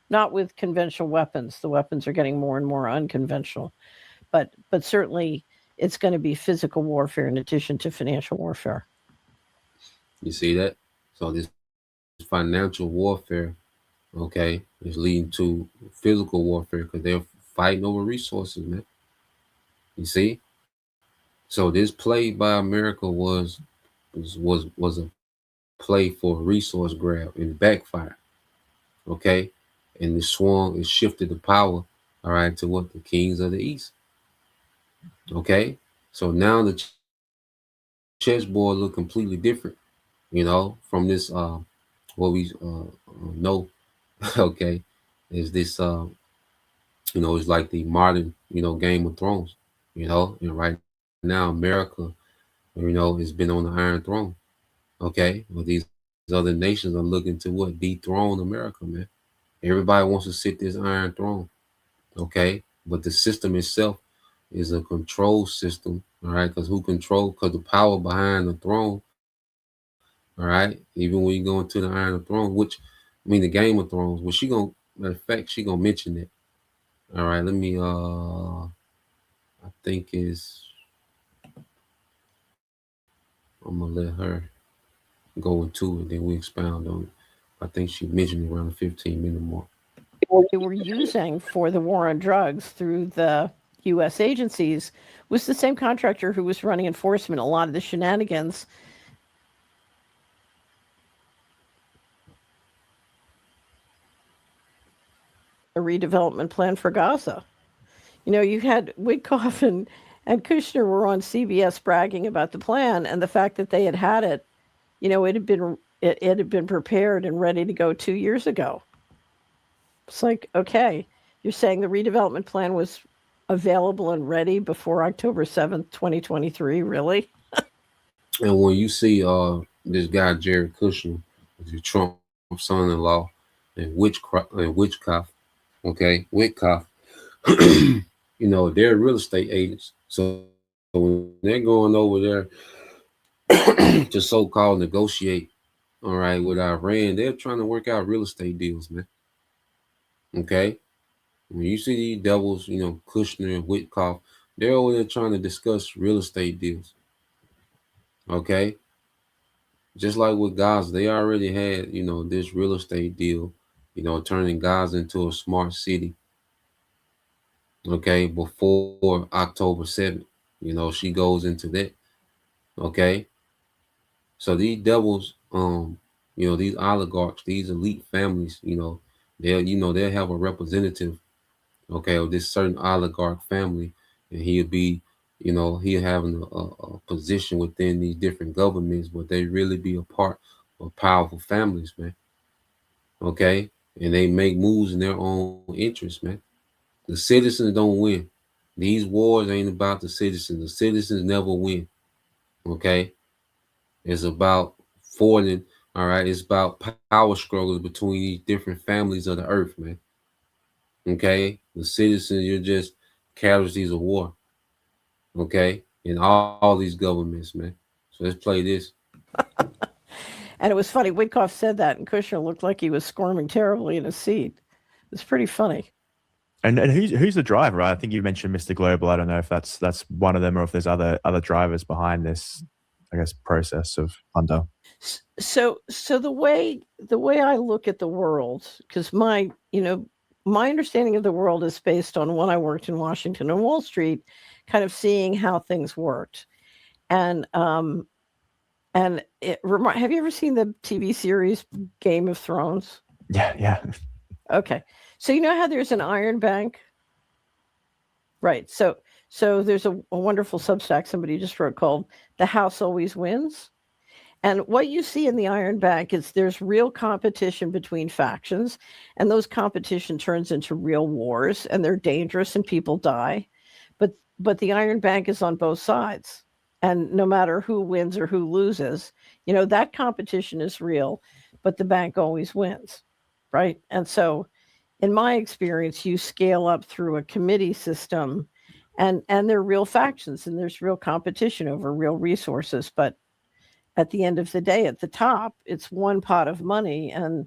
not with conventional weapons. The weapons are getting more and more unconventional, but certainly it's going to be physical warfare in addition to financial warfare. You see that? So this financial warfare, okay, is leading to physical warfare because they're fighting over resources, man. You see? So this play by America was a play for a resource grab and backfire. Okay? And it shifted the power, all right, to what? The kings of the East. Okay? So now the chessboard look completely different, you know, from this what we know, okay, is this you know, it's like the modern, you know, Game of Thrones, you know, and right now America, you know, has been on the Iron Throne. Okay, well, these other nations are looking to what? Dethrone America, man. Everybody wants to sit this Iron Throne. Okay, but the system itself is a control system. All right, because because the power behind the throne. All right, even when you go into the Iron Throne, the Game of Thrones, well, matter of fact, she gonna mention it. All right, let me I think I'm gonna let her go into it, then we expound on it. I think she mentioned it around the 15-minute mark. They were using for the war on drugs through the U.S. agencies was the same contractor who was running enforcement. A lot of the shenanigans. A redevelopment plan for Gaza. You know, you had Witkoff and Kushner were on CBS bragging about the plan and the fact that they had it. You know, it had been prepared and ready to go 2 years ago. It's like, okay, you're saying the redevelopment plan was available and ready before October 7th, 2023, really? And when you see this guy Jared Kushner, the Trump son-in-law, and Witkoff, okay, Witkoff, you know, they're real estate agents. So when they're going over there to so-called negotiate, all right, with Iran, they're trying to work out real estate deals, man. Okay, when you see these devils, you know, Kushner and Witkoff, they're over there trying to discuss real estate deals. Okay, just like with Gaza, they already had, you know, this real estate deal, you know, turning Gaza into a smart city. Okay, before October 7th, you know, she goes into that. Okay, so these devils, you know, these oligarchs, these elite families, you know, they'll have a representative, okay, of this certain oligarch family, and he'll be, you know, he'll have a position within these different governments, but they really be a part of powerful families, man. Okay, and they make moves in their own interest, man. The citizens don't win. These wars ain't about the citizens. The citizens never win. Okay, it's about forwarding. All right, it's about power struggles between these different families of the earth, man. Okay, the citizens, you're just casualties of war. Okay, in all these governments, man. So let's play this. And it was funny. Witkoff said that, and Kushner looked like he was squirming terribly in his seat. It's pretty funny. And who's the driver? I think you mentioned Mr. Global. I don't know if that's one of them or if there's other drivers behind this, I guess, process of plunder. So the way I look at the world, because my understanding of the world is based on when I worked in Washington and Wall Street, kind of seeing how things worked. And have you ever seen the TV series Game of Thrones? Yeah. Okay. So you know how there's an Iron Bank? Right. So there's a wonderful Substack somebody just wrote called The House Always Wins. And what you see in the Iron Bank is there's real competition between factions, and those competition turns into real wars, and they're dangerous and people die. But the Iron Bank is on both sides. And no matter who wins or who loses, that competition is real, but the bank always wins, right? And so in my experience, you scale up through a committee system, and there are real factions and there's real competition over real resources. But at the end of the day, at the top, it's one pot of money, and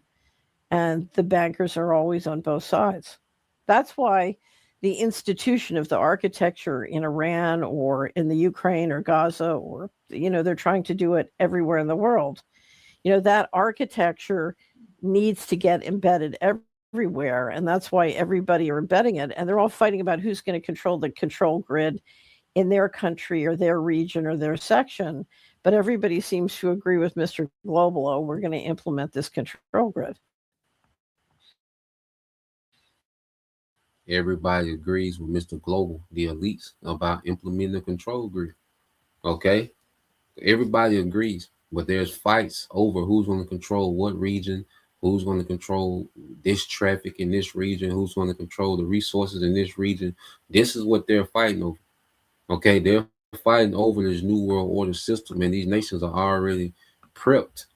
the bankers are always on both sides. That's why the institution of the architecture in Iran or in the Ukraine or Gaza, or they're trying to do it everywhere in the world. That architecture needs to get embedded everywhere, and that's why everybody are embedding it, and they're all fighting about who's going to control the control grid in their country or their region or their section. But everybody seems to agree with Mr. Global. We're going to implement this control grid. Everybody agrees with Mr. Global, the elites, about implementing the control grid. Okay? Everybody agrees, but there's fights over who's going to control what region, who's going to control this traffic in this region, who's going to control the resources in this region. This is what they're fighting over. Okay? They're fighting over this new world order system, and these nations are already prepped.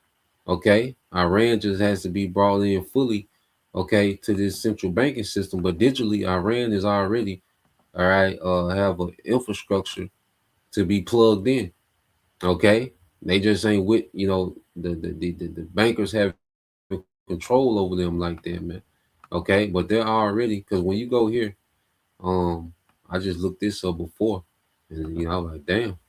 Okay? Iran just has to be brought in fully, okay, to this central banking system. But digitally, Iran is already, all right, have an infrastructure to be plugged in. Okay, they just ain't with the bankers have control over them like that, man. Okay, but they're already, because when you go here, I just looked this up before, and I was like, damn.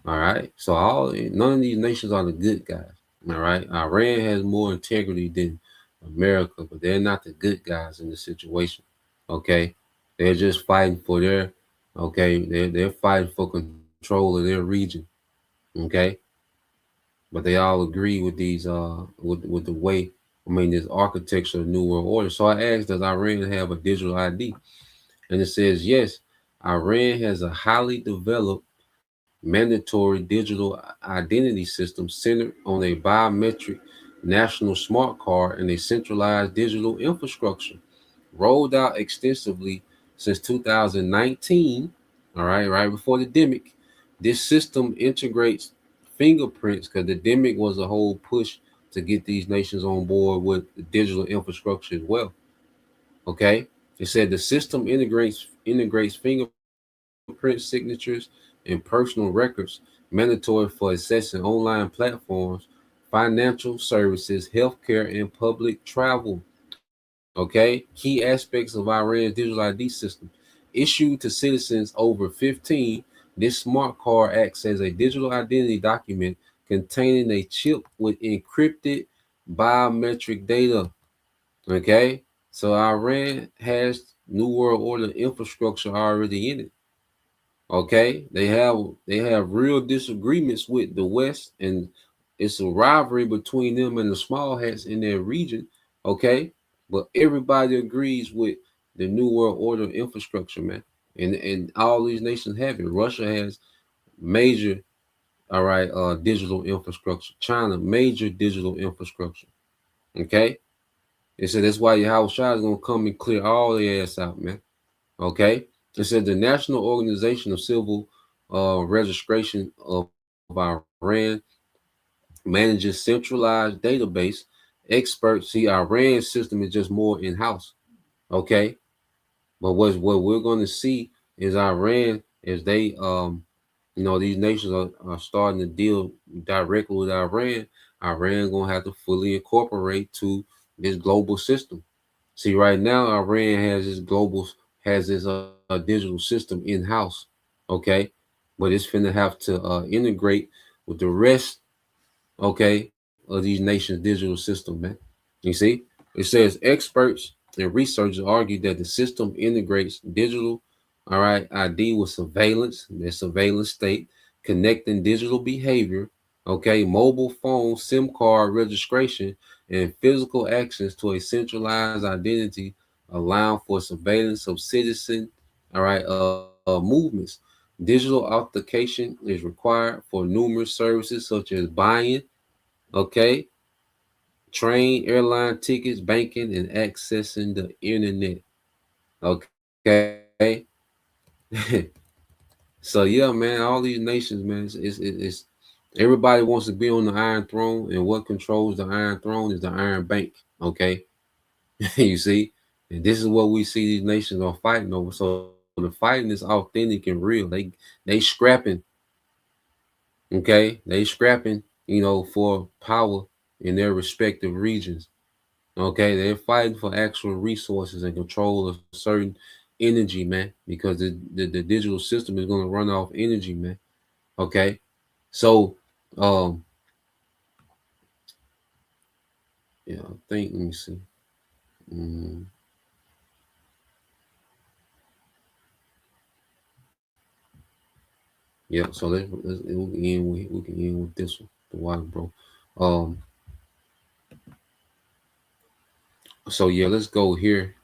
All right, so none of these nations are the good guys. All right, Iran has more integrity than America, but they're not the good guys in the situation. Okay, they're just fighting for their, they're fighting for control of their region. Okay, but they all agree with these with the way, this architecture of New World Order. So I asked, does Iran have a digital ID? And it says yes. Iran has a highly developed mandatory digital identity system centered on a biometric national smart card and a centralized digital infrastructure rolled out extensively since 2019. All right, right before the demic. This system integrates fingerprints, because the demic was a whole push to get these nations on board with the digital infrastructure as well. Okay, it said the system integrates fingerprint signatures and personal records, mandatory for accessing online platforms, financial services, healthcare, and public travel. Okay, key aspects of Iran's digital ID system. Issued to citizens over 15, this smart card acts as a digital identity document containing a chip with encrypted biometric data. Okay, so Iran has New World Order infrastructure already in it. Okay, they have real disagreements with the West, and it's a rivalry between them and the small hats in their region. Okay, but everybody agrees with the New World Order infrastructure, man, and all these nations have it. Russia has major, digital infrastructure. China, major digital infrastructure. Okay, it said that's why Yahweh Shai is gonna come and clear all their ass out, man. Okay. It said the National Organization of Civil Registration of Iran manages centralized database. Experts see Iran's system is just more in-house. Okay. But what we're going to see is Iran, as they, these nations are starting to deal directly with Iran. Iran going to have to fully incorporate to this global system. See, right now, Iran has this digital system in-house, okay, but it's finna have to integrate with the rest, okay, of these nations' digital system, man. You see, it says experts and researchers argue that the system integrates digital, ID with surveillance, the surveillance state, connecting digital behavior, okay, mobile phone, SIM card registration, and physical access to a centralized identity, allowing for surveillance of citizen, movements. Digital authentication is required for numerous services such as buying, Okay. Train, airline tickets, banking, and accessing the internet. Okay. So yeah, man, all these nations, man, it's everybody wants to be on the Iron Throne, and what controls the Iron Throne is the Iron Bank. Okay. You see, and this is what we see these nations are fighting over. So the fighting is authentic and real. They scrapping. Okay, they scrapping, for power in their respective regions. Okay, they're fighting for actual resources and control of certain energy, man, because the digital system is going to run off energy, man. Okay, so yeah, I think, let me see. Yeah, so let's we can end with this one, the water, bro. So yeah, let's go here.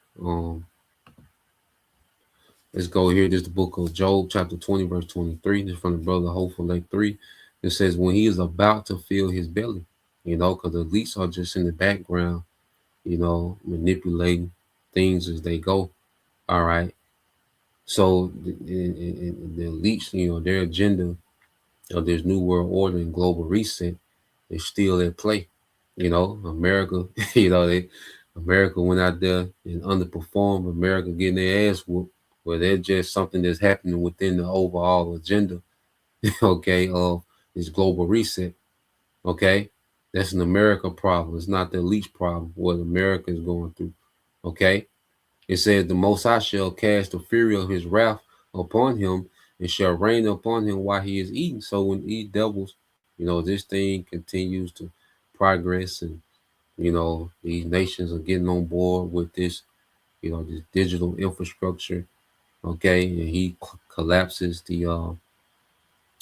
Let's go here. This is the book of Job, chapter 20, verse 23. This is from the brother Hopeful Lake 3. It says, when he is about to fill his belly, because the elites are just in the background, manipulating things as they go. All right. So the elites, their agenda of this new world order and global reset is still at play. America, America went out there and underperformed. America getting their ass whooped. Well, that's just something that's happening within the overall agenda, okay, of this global reset. Okay, that's an America problem. It's not the elite problem. What America is going through. Okay, it says the Most High shall cast the fury of his wrath upon him and shall rain upon him while he is eating. So when he doubles, this thing continues to progress, and these nations are getting on board with this, this digital infrastructure. Okay, and he collapses the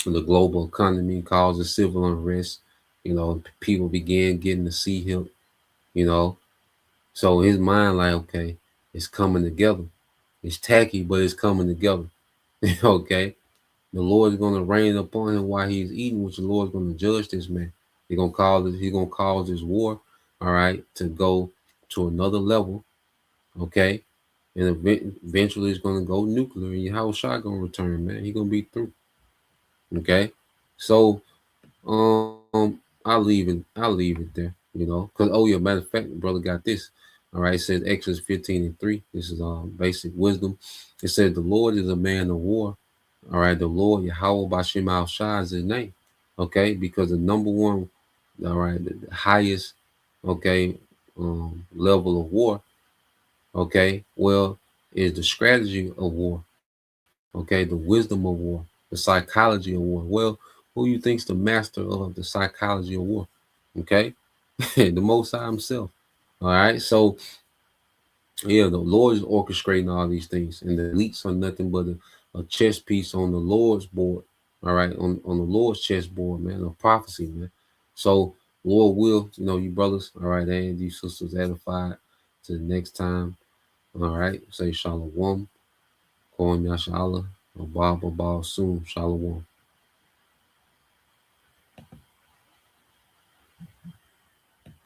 global economy, causes civil unrest. People begin getting to see him. So his mind, like, okay, it's coming together. It's tacky, but it's coming together. Okay, the Lord is going to rain upon him while he's eating, which the Lord is going to judge this man. He's going to cause this war, all right, to go to another level. Okay. And eventually it's going to go nuclear, and Yahweh Shai going to return, man. He's going to be through. Okay. So I'll leave it there, because, oh yeah, matter of fact, the brother got this. All right, it says Exodus 15:3. This is basic wisdom. It says the Lord is a man of war. All right, the Lord Yahweh Bashem Al Shai is his name. Okay, because the number one, all right, the highest, okay, level of war, okay, well, is the strategy of war. Okay, the wisdom of war, the psychology of war. Well, who you think's the master of the psychology of war? Okay, the Most High himself. All right, so yeah, the Lord is orchestrating all these things, and the elites are nothing but a chess piece on the Lord's board. All right, on the Lord's chessboard, man, of prophecy, man. So Lord will, you brothers, all right, and you sisters edified to the next time. All right, say Shalom. Koim Yasha Allah. Abba soon. Shalom.